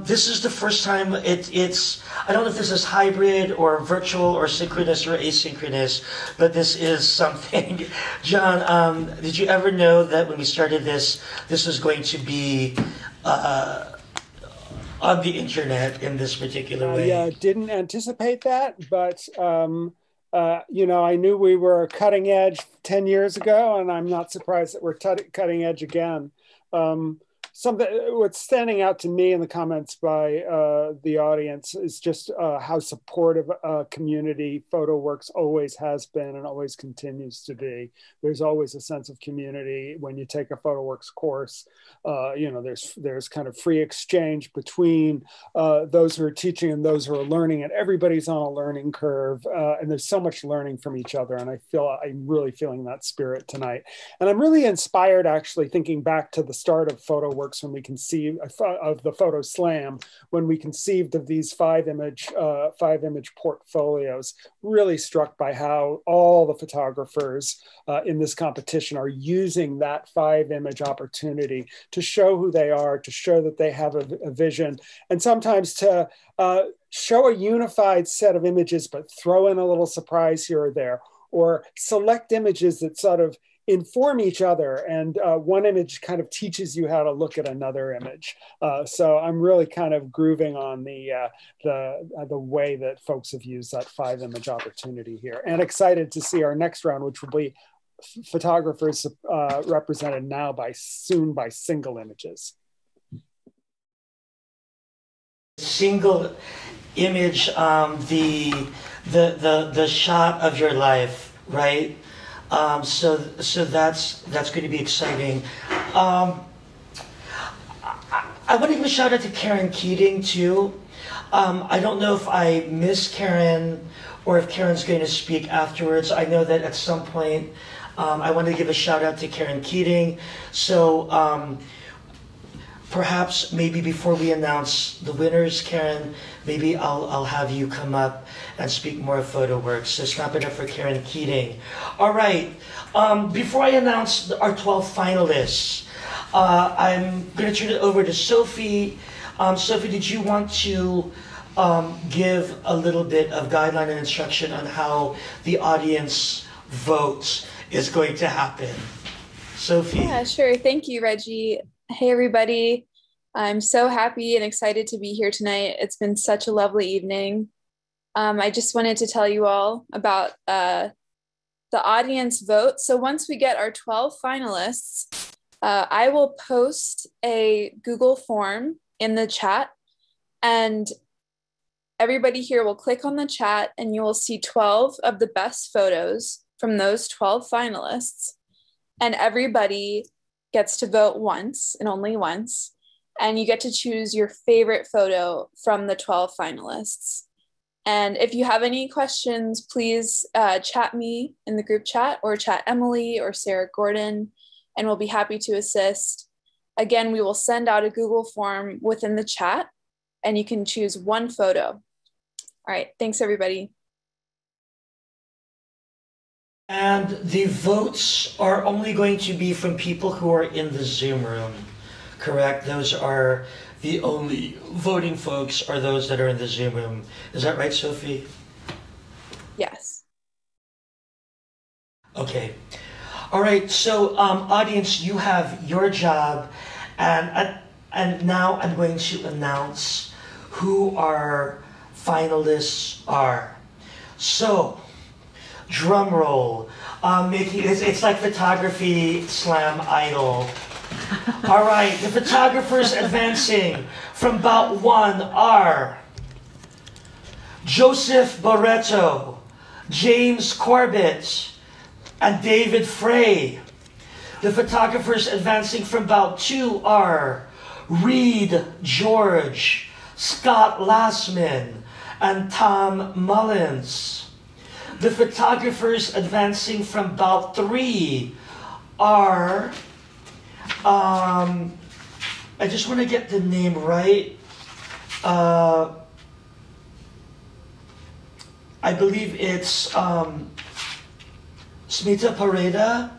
this is the first time it's, I don't know if this is hybrid or virtual or synchronous or asynchronous, but this is something. John, did you ever know that when we started this was going to be on the internet in this particular way? Yeah, didn't anticipate that, but you know, I knew we were cutting edge 10 years ago, and I'm not surprised that we're cutting edge again. What's standing out to me in the comments by the audience is just how supportive a community Photoworks always has been and always continues to be. There's always a sense of community when you take a Photoworks course. You know, there's kind of free exchange between those who are teaching and those who are learning, and everybody's on a learning curve. And there's so much learning from each other. And I'm really feeling that spirit tonight. And I'm really inspired, actually, thinking back to the start of Photoworks, when we conceived of the Photo Slam, when we conceived of these five image portfolios. Really struck by how all the photographers in this competition are using that 5-image opportunity to show who they are, to show that they have a vision, and sometimes to show a unified set of images, but throw in a little surprise here or there, or select images that sort of inform each other, and one image kind of teaches you how to look at another image. So I'm really kind of grooving on the way that folks have used that 5-image opportunity here, and excited to see our next round, which will be photographers represented now soon by single images. Single image, the shot of your life, right? So that's going to be exciting. I want to give a shout out to Karen Keating too. I don't know if I miss Karen or if Karen's going to speak afterwards. I know that at some point I want to give a shout out to Karen Keating. So perhaps maybe before we announce the winners, Karen, maybe I'll have you come up and speak more of Photoworks. So snap it up for Karen Keating. All right. Before I announce our 12 finalists, I'm going to turn it over to Sophie. Sophie, did you want to give a little bit of guideline and instruction on how the audience vote is going to happen? Sophie. Yeah, sure. Thank you, Reggie. Hey, everybody. I'm so happy and excited to be here tonight. It's been such a lovely evening. I just wanted to tell you all about the audience vote. So once we get our 12 finalists, I will post a Google form in the chat, and everybody here will click on the chat and you will see 12 of the best photos from those 12 finalists. And everybody gets to vote once and only once. And you get to choose your favorite photo from the 12 finalists. And if you have any questions, please chat me in the group chat or chat Emily or Sarah Gordon, and we'll be happy to assist. Again, we will send out a Google form within the chat and you can choose one photo. All right, thanks everybody. And the votes are only going to be from people who are in the Zoom room, correct? Those are the only voting folks are those that are in the Zoom room. Is that right, Sophie? Yes. Okay. All right, so audience, you have your job, and now I'm going to announce who our finalists are. So, drum roll. It's like photography slam idol. All right, the photographers advancing from bout 1 are Joseph Barreto, James Corbett, and David Frey. The photographers advancing from bout 2 are Reed George, Scott Lassman, and Tom Mullins. The photographers advancing from bout 3 are, I just want to get the name right. I believe it's Smita Pareda.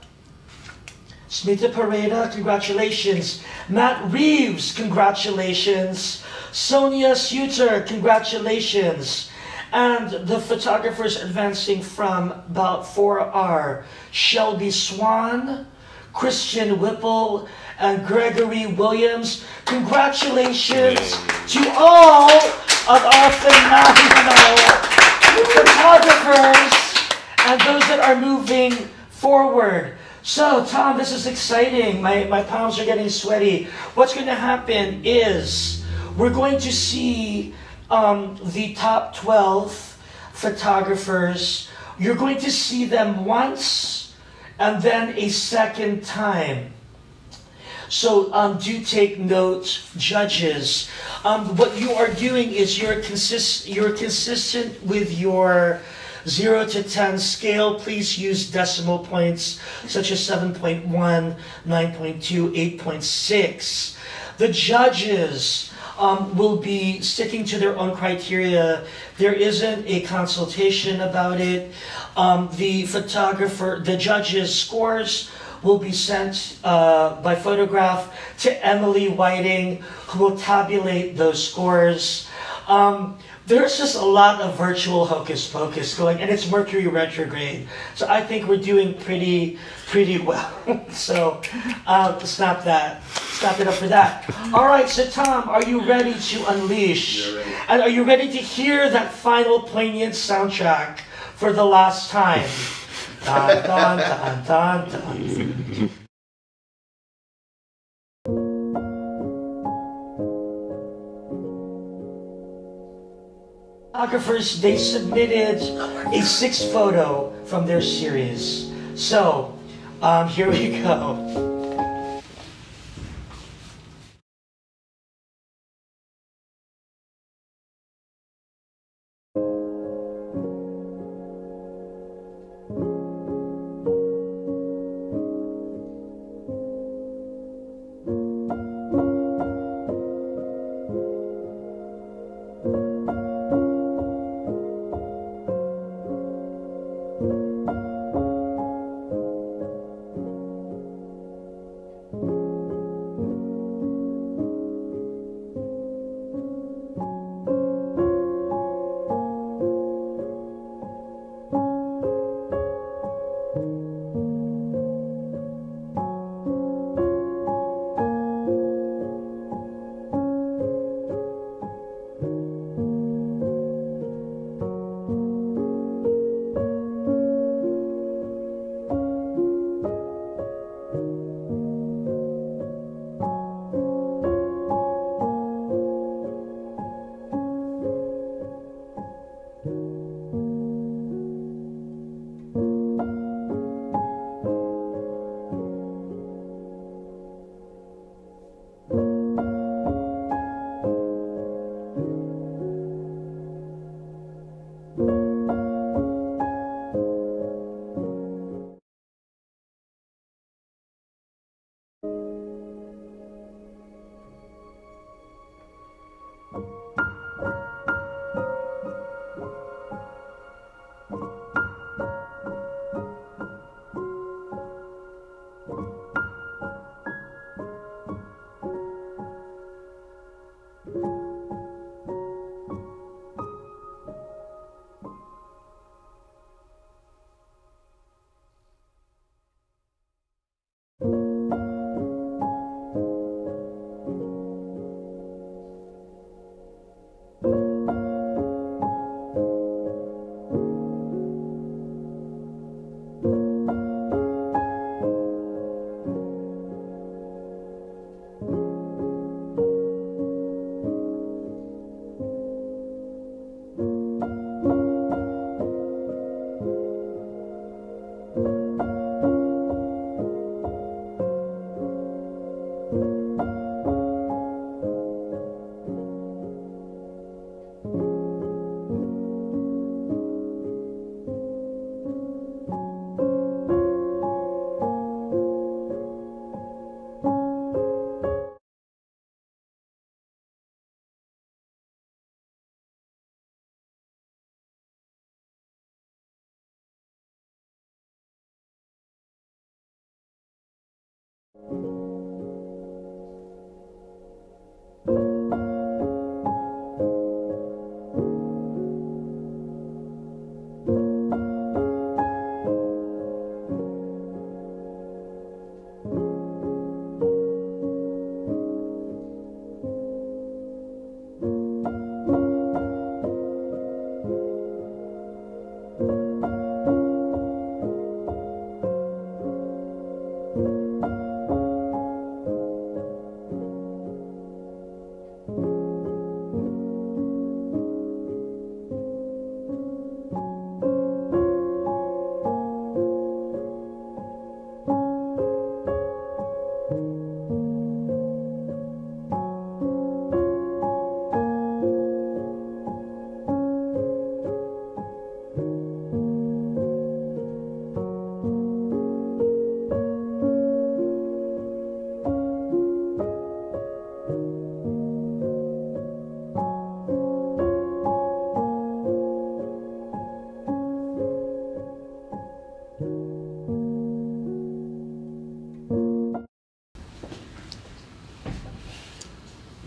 Smita Pareda, congratulations. Matt Reeves, congratulations. Sonia Suter, congratulations. And the photographers advancing from bout 4 are Shelby Swan, Christian Whipple, and Gregory Williams. Congratulations to all of our phenomenal photographers and those that are moving forward. So, Tom, this is exciting. My palms are getting sweaty. What's going to happen is we're going to see the top 12 photographers. You're going to see them once and then a second time. So do take note, judges. What you are doing is you're consistent with your 0 to 10 scale. Please use decimal points such as 7.1, 9.2, 8.6. The judges will be sticking to their own criteria. There isn't a consultation about it. The judges' scores will be sent by photograph to Emily Whiting, who will tabulate those scores. There's just a lot of virtual hocus pocus going, and it's Mercury retrograde. So I think we're doing pretty well. So snap it up for that. All right, so Tom, are you ready to unleash? Ready. And are you ready to hear that final poignant soundtrack for the last time? Dun, dun, dun, dun, dun. Photographers, they submitted a 6th photo from their series. So, here we go.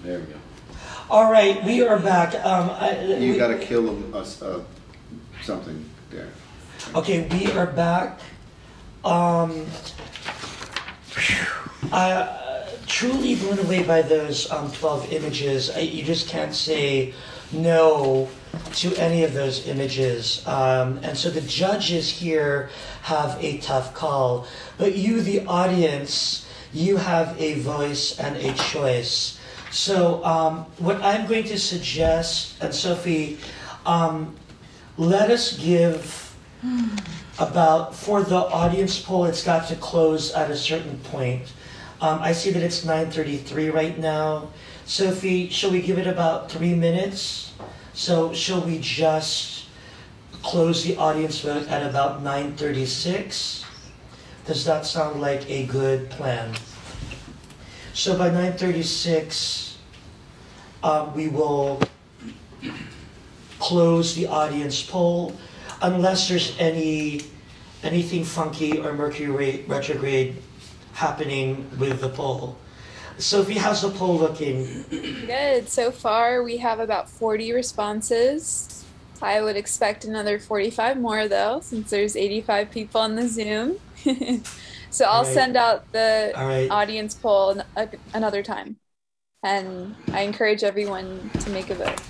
There we go. All right, we are back. You got to kill something there. Okay, we are back. Truly blown away by those 12 images. You just can't say no to any of those images. And so the judges here have a tough call. But you, the audience, you have a voice and a choice. So what I'm going to suggest, and Sophie, let us give about, for the audience poll, it's got to close at a certain point. I see that it's 9:33 right now. Sophie, shall we give it about 3 minutes? So shall we just close the audience vote at about 9:36? Does that sound like a good plan? So by 9:36, we will close the audience poll unless there's anything funky or Mercury retrograde happening with the poll. Sophie, how's the poll looking? Good. So far, we have about 40 responses. I would expect another 45 more, though, since there's 85 people on the Zoom. So I'll send out the audience poll another time. And I encourage everyone to make a vote.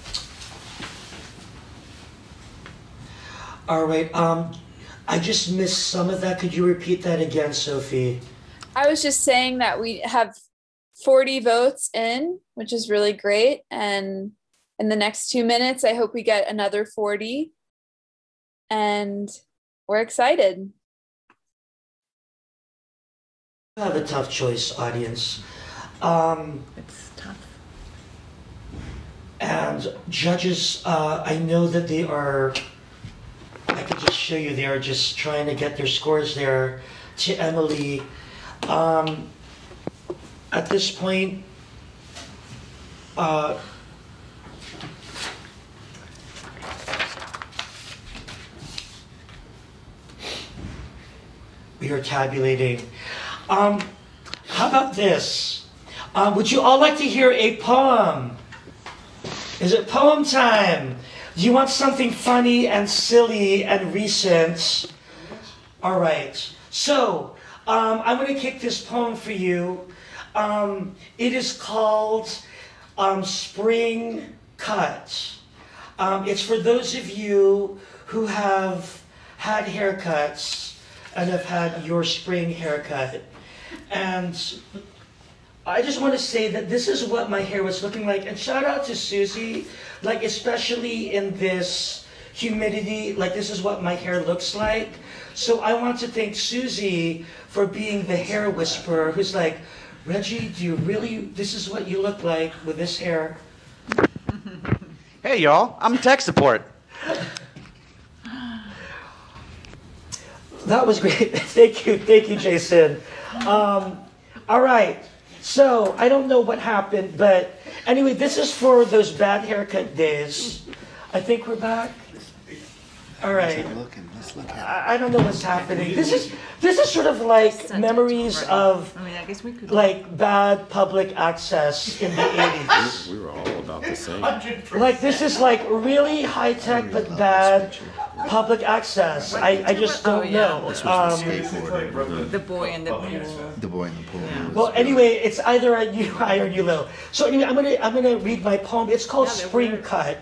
All right. I just missed some of that. Could you repeat that again, Sophie? I was just saying that we have 40 votes in, which is really great. And in the next 2 minutes, I hope we get another 40. And we're excited. You have a tough choice, audience. It's tough. And judges, I know that they are, I can just show you, they are just trying to get their scores there. To Emily, at this point, we are tabulating. How about this? Would you all like to hear a poem? Is it poem time? Do you want something funny and silly and recent? All right. So, I'm going to kick this poem for you. It is called Spring Cut. It's for those of you who have had haircuts and have had your spring haircut. And I just want to say that this is what my hair was looking like. And shout out to Susie, like especially in this humidity, like this is what my hair looks like. So I want to thank Susie for being the hair whisperer who's like, Reggie, do you really, this is what you look like with this hair. Hey, y'all. I'm tech support. That was great. Thank you, Jason. All right. So I don't know what happened, but anyway, this is for those bad haircut days. I think we're back. All right. Let's look at it. I don't know what's happening. This is sort of like memories of like bad public access in the 80s. We were all about the same. Like this is like really high tech but bad public access. I just don't know. The boy in the pool. The boy in the pool. Well, anyway, it's either a you high or you low. So anyway, I'm gonna read my poem. It's called Spring Cut.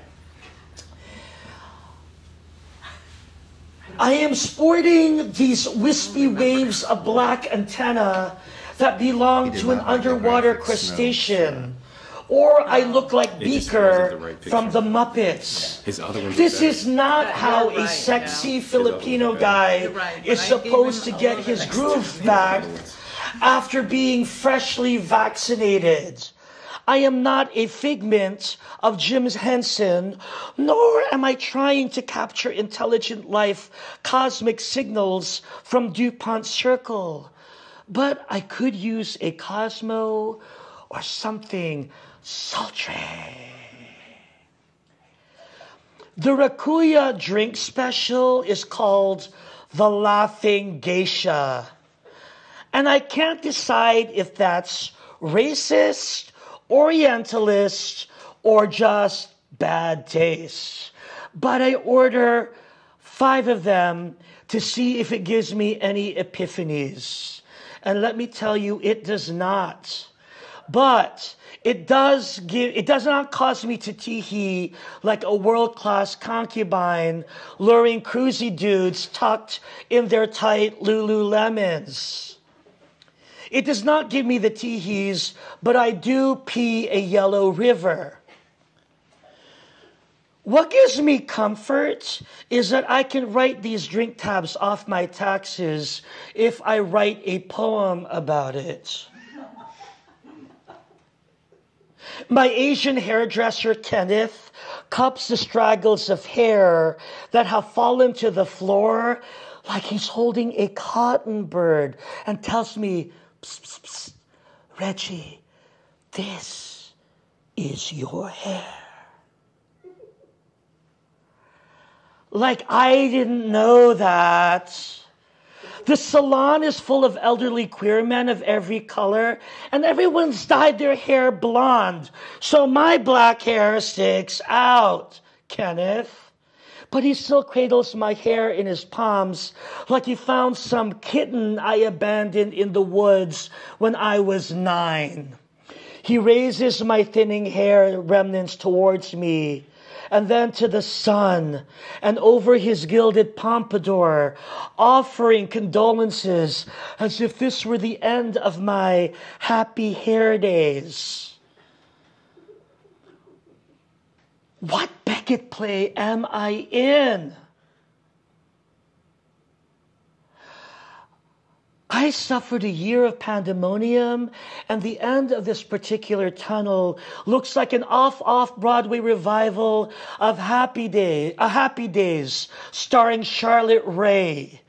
I am sporting these wispy waves of black antenna that belong to an underwater crustacean. Or I look like Beaker from the Muppets. This is not how a sexy Filipino guy is supposed to get his groove back after being freshly vaccinated. I am not a figment of Jim Henson, nor am I trying to capture intelligent life cosmic signals from DuPont Circle. But I could use a Cosmo or something sultry. The Rakuya drink special is called the Laughing Geisha. And I can't decide if that's racist, Orientalist, or just bad taste. But I order 5 of them to see if it gives me any epiphanies. And let me tell you, it does not. But it does not cause me to tee-hee like a world-class concubine luring cruisy dudes tucked in their tight Lululemons. It does not give me the tee-hees, but I do pee a yellow river. What gives me comfort is that I can write these drink tabs off my taxes if I write a poem about it. My Asian hairdresser, Kenneth, cups the straggles of hair that have fallen to the floor like he's holding a cotton bird and tells me, psst, psst, psst, Reggie, this is your hair. Like I didn't know that. The salon is full of elderly queer men of every color, and everyone's dyed their hair blonde, so my black hair sticks out, Kenneth. But he still cradles my hair in his palms like he found some kitten I abandoned in the woods when I was 9. He raises my thinning hair remnants towards me, and then to the sun, and over his gilded pompadour, offering condolences as if this were the end of my happy hair days. What Beckett play am I in? I suffered a year of pandemonium, and the end of this particular tunnel looks like an off-Broadway revival of Happy Days, starring Charlotte Rae.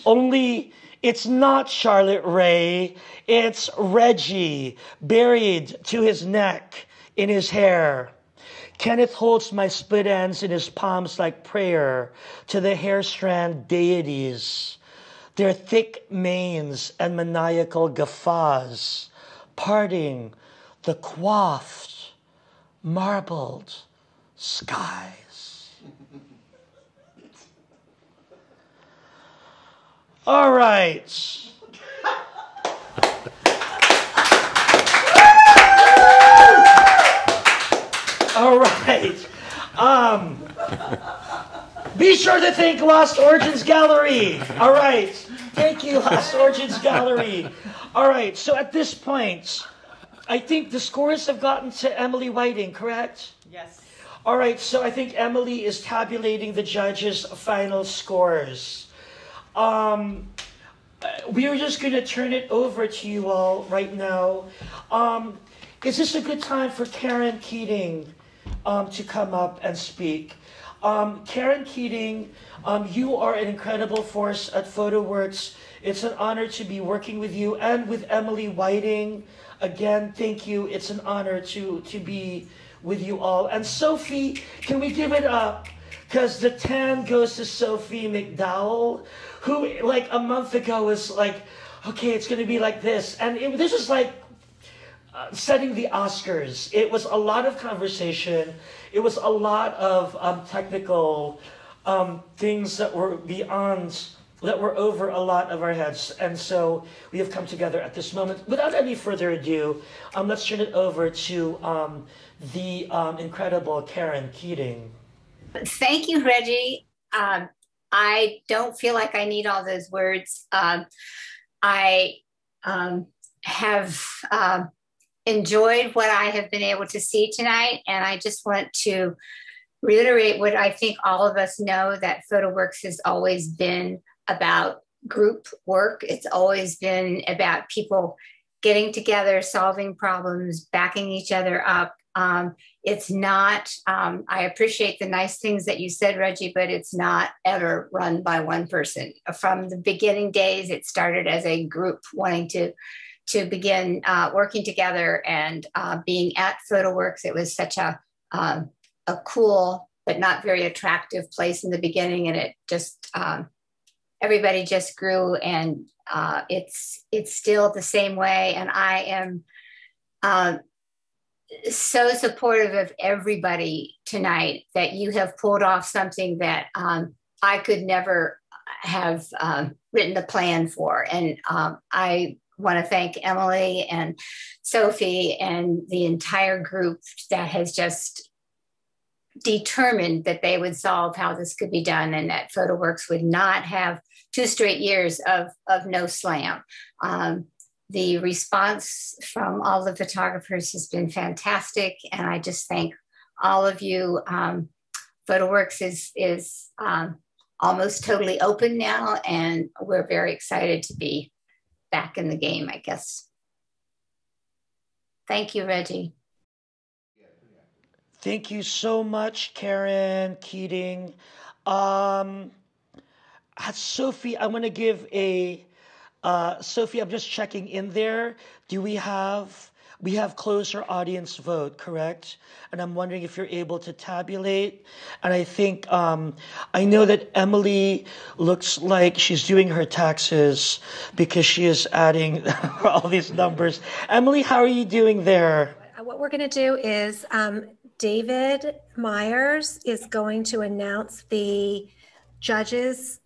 Only it's not Charlotte Rae, it's Reggie, buried to his neck in his hair. Kenneth holds my split ends in his palms like prayer to the hair strand deities. Their thick manes and maniacal guffaws, parting the coiffed, marbled skies. All right. All right. Be sure to thank Lost Origins Gallery. All right. Thank you, Lost Origins Gallery. All right. So at this point, I think the scores have gotten to Emily Whiting, correct? Yes. All right. So I think Emily is tabulating the judges' final scores. we are just going to turn it over to you all right now. Is this a good time for Karen Keating to come up and speak? Karen Keating, you are an incredible force at Photoworks. It's an honor to be working with you and with Emily Whiting. Again, thank you. It's an honor to be with you all. And Sophie, can we give it up? Because the 10 goes to Sophie McDowell, who like a month ago was like, okay, it's going to be like this. And this is like setting the Oscars. It was a lot of conversation. It was a lot of technical things that were over a lot of our heads. And so we have come together at this moment. Without any further ado, let's turn it over to the incredible Karen Keating. Thank you, Reggie. I don't feel like I need all those words. I have enjoyed what I have been able to see tonight, and I just want to reiterate what I think all of us know, that Photoworks has always been about group work. It's always been about people getting together, solving problems, backing each other up. It's not, I appreciate the nice things that you said, Reggie, but it's not ever run by one person. From the beginning days, it started as a group wanting to begin working together and being at Photoworks. It was such a cool but not very attractive place in the beginning, and it just everybody just grew, and it's still the same way. And I am so supportive of everybody tonight, that you have pulled off something that I could never have written the plan for. And I want to thank Emily and Sophie and the entire group that has just determined that they would solve how this could be done, and that Photoworks would not have 2 straight years of no slam. The response from all the photographers has been fantastic, and I just thank all of you. Photoworks is almost totally open now, and we're very excited to be back in the game, I guess. Thank you, Reggie. Thank you so much, Karen Keating. Sophie, I want to give a, Sophie, I'm just checking in there. We have closed our audience vote, correct? And I'm wondering if you're able to tabulate. And I think, I know that Emily looks like she's doing her taxes because she is adding all these numbers. Emily, how are you doing there? What we're going to do is David Myers is going to announce the judges'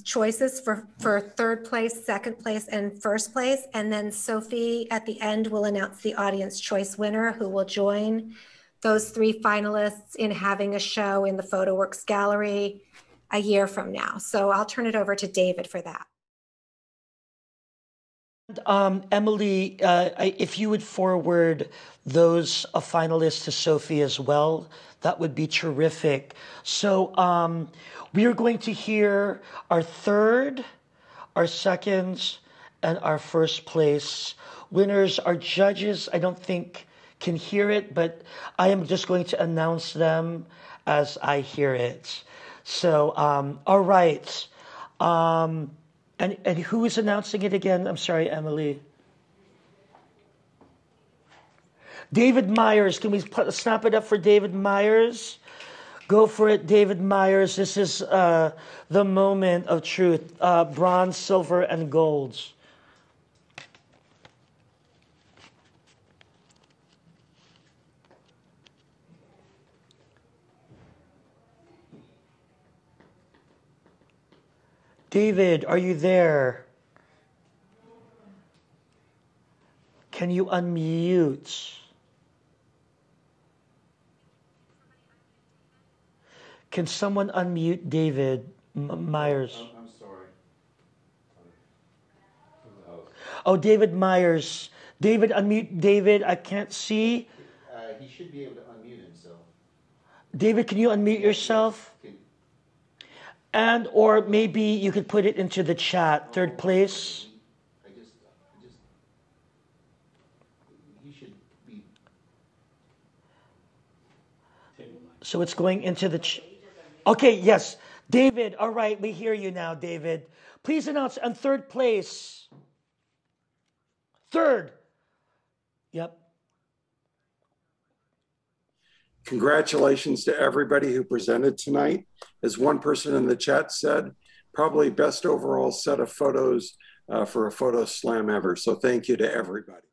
choices for 3rd place, 2nd place, and 1st place. And then Sophie at the end will announce the audience choice winner, who will join those 3 finalists in having a show in the Photoworks gallery a year from now. So I'll turn it over to David for that. Emily, if you would forward those finalists to Sophie as well, that would be terrific. So we are going to hear our 3rd, our 2nd, and our 1st place winners. Our judges, I don't think, can hear it, but I am just going to announce them as I hear it. So, all right. And who is announcing it again? I'm sorry, Emily. David Myers. Can we snap it up for David Myers? Go for it, David Myers. This is the moment of truth. Bronze, silver, and gold. David, are you there? Can you unmute? Can someone unmute David Myers? I'm sorry. Oh, David Myers. David, unmute David. I can't see. He should be able to unmute himself. David, can you unmute yourself? And or maybe you could put it into the chat, third place. So it's going into the okay, yes. David, all right, we hear you now, David. Please announce on third place. Third. Yep. Congratulations to everybody who presented tonight. As one person in the chat said, probably best overall set of photos for a photo slam ever. So thank you to everybody.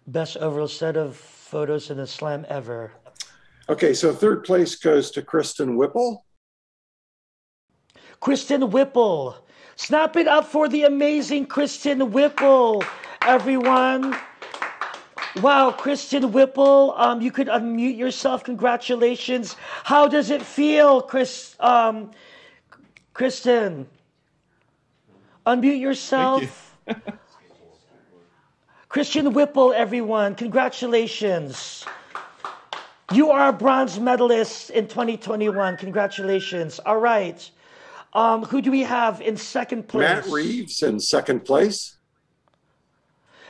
Best overall set of photos in a slam ever. Okay, so third place goes to Kristen Whipple. Kristen Whipple. Snap it up for the amazing Kristen Whipple, everyone. Wow, Kristen Whipple, you could unmute yourself. Congratulations. How does it feel, Kristen? Unmute yourself. Thank you. Kristen Whipple, everyone, congratulations. You are a bronze medalist in 2021. Congratulations. All right. Who do we have in second place? Matt Reeves in second place.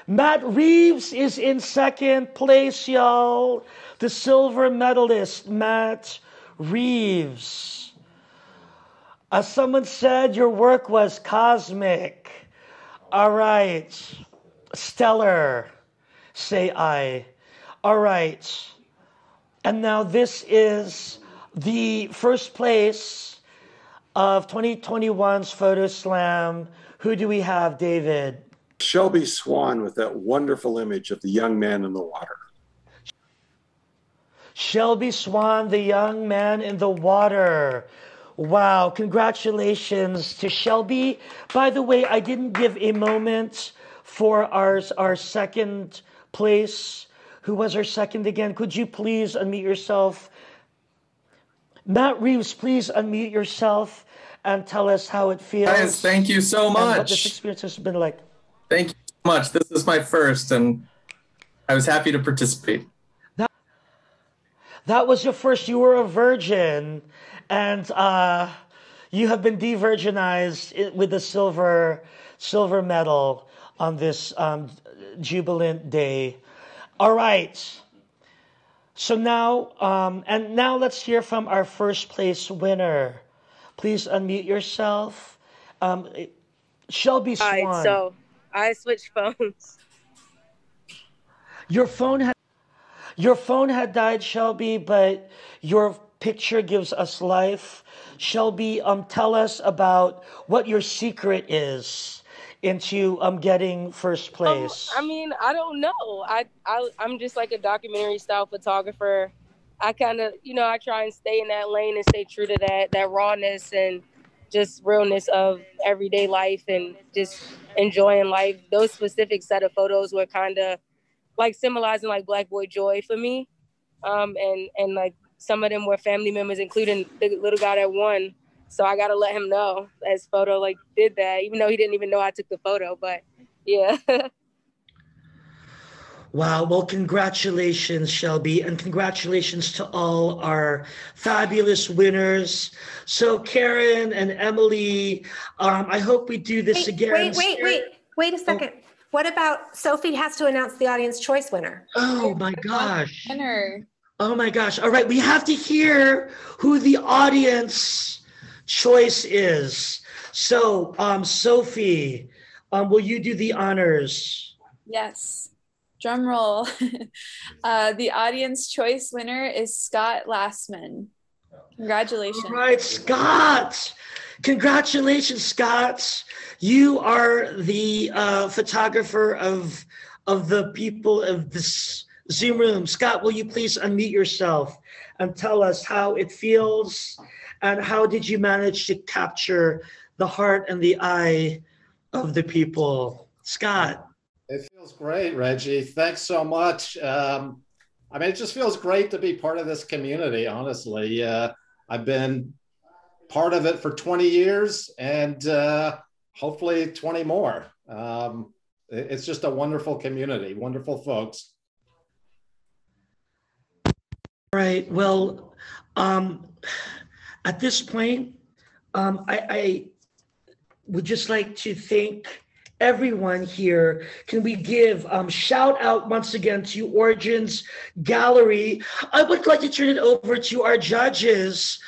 Matt Reeves is in second place, y'all. The silver medalist, Matt Reeves. As someone said, your work was cosmic. All right. Stellar, say I. All right. And now this is the first place of 2021's Photo Slam. Who do we have, David? Shelby Swan with that wonderful image of the young man in the water. Shelby Swan, the young man in the water. Wow, congratulations to Shelby. By the way, I didn't give a moment for our second place. Who was our second again? Could you please unmute yourself? Matt Reeves, please unmute yourself and tell us how it feels. Guys, thank you so much. What this experience has been like. Thank you so much. This is my first, and I was happy to participate. That was your first. You were a virgin, and you have been de-virginized with the silver medal on this jubilant day. All right. So now, now let's hear from our first place winner. Please unmute yourself. Shelby Swan. All right, so I switched phones. Your phone had died, Shelby, but your picture gives us life. Shelby, tell us about what your secret is into getting first place. I mean, I don't know. I'm just like a documentary style photographer. I kind of, I try and stay in that lane and stay true to that rawness and just realness of everyday life and just enjoying life. Those specific set of photos were kind of like symbolizing like Black boy joy for me. And like some of them were family members, including the little guy that won. So I got to let him know as photo like did that, even though he didn't even know I took the photo, but yeah. Wow. Well, congratulations, Shelby, and congratulations to all our fabulous winners. So Karen and Emily, I hope we do this again. Wait a second. What about Sophie has to announce the audience choice winner? Oh my gosh. Winner. Oh my gosh. All right. We have to hear who the audience choice is. So, Sophie, will you do the honors? Yes. Drum roll. The audience choice winner is Scott Lastman. Congratulations. All right, Scott. Congratulations, Scott. You are the photographer of the people of this Zoom room. Scott, will you please unmute yourself and tell us how it feels and how did you manage to capture the heart and the eye of the people? Scott. It feels great, Reggie. Thanks so much. I mean, it just feels great to be part of this community, honestly. I've been part of it for 20 years and hopefully 20 more. It's just a wonderful community, wonderful folks. Right. Well, at this point, I would just like to thank everyone here. Can we give shout out once again to Origins Gallery? I would like to turn it over to our judges.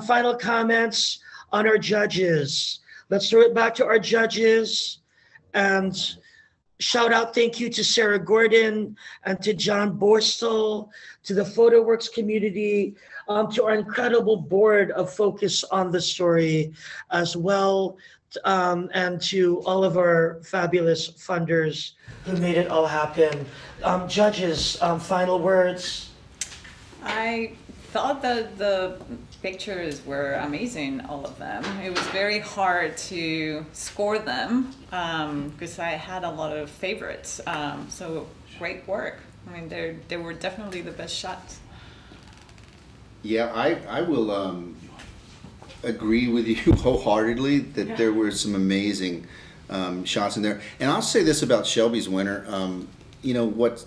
Final comments on our judges. Let's throw it back to our judges. And shout out, thank you to Sarah Gordon and to John Borstel, to the Photoworks community, to our incredible board of Focus on the Story as well, and to all of our fabulous funders who made it all happen. Judges, final words. I thought that the pictures were amazing, all of them. It was very hard to score them because I had a lot of favorites. So great work. I mean, they were definitely the best shots. Yeah, I will agree with you wholeheartedly that there were some amazing shots in there. And I'll say this about Shelby's winner. You know what?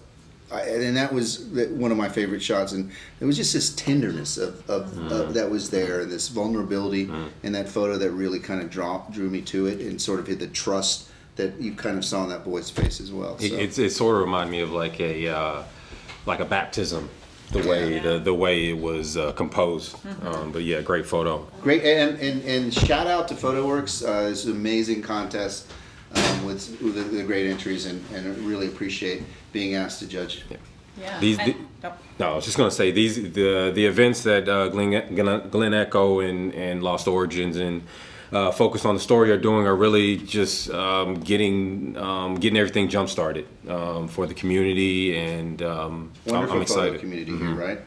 And that was one of my favorite shots, and it was just this tenderness of that was there, and this vulnerability in that photo that really kind of drew me to it, and sort of hit the trust that you kind of saw in that boy's face as well. So. It sort of reminded me of like a baptism, the way it was composed. But yeah, great photo. Great, and shout out to Photoworks. It's an amazing contest with the great entries, and I really appreciate being asked to judge. Yeah. No, I was just going to say the events that Glen Echo and Lost Origins and Focus on the Story are doing are really just getting everything jump started for the community, and I'm excited. Community here, right?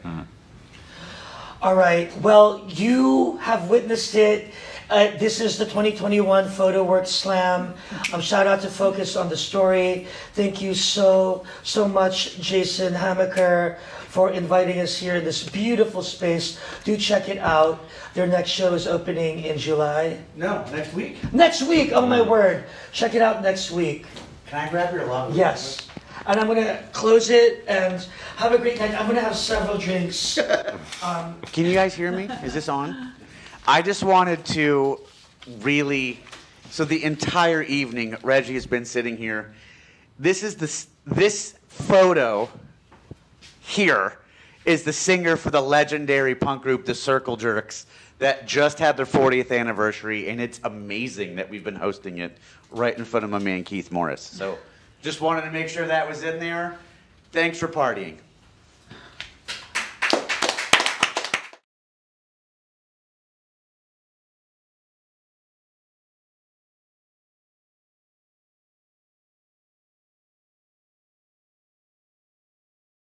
All right. Well, you have witnessed it. This is the 2021 Photoworks Slam. Shout out to Focus on the Story. Thank you so much, Jason Hamaker, for inviting us here in this beautiful space. Do check it out. Their next show is opening in July. No, next week. Next week. Oh my word. Check it out next week. Can I grab your log? Yes. And I'm going to close it and have a great night. I'm going to have several drinks. Can you guys hear me? Is this on? I just wanted to really, so the entire evening, Regie has been sitting here. This photo here is the singer for the legendary punk group, the Circle Jerks, that just had their 40th anniversary, and it's amazing that we've been hosting it right in front of my man Keith Morris. So just wanted to make sure that was in there. Thanks for partying.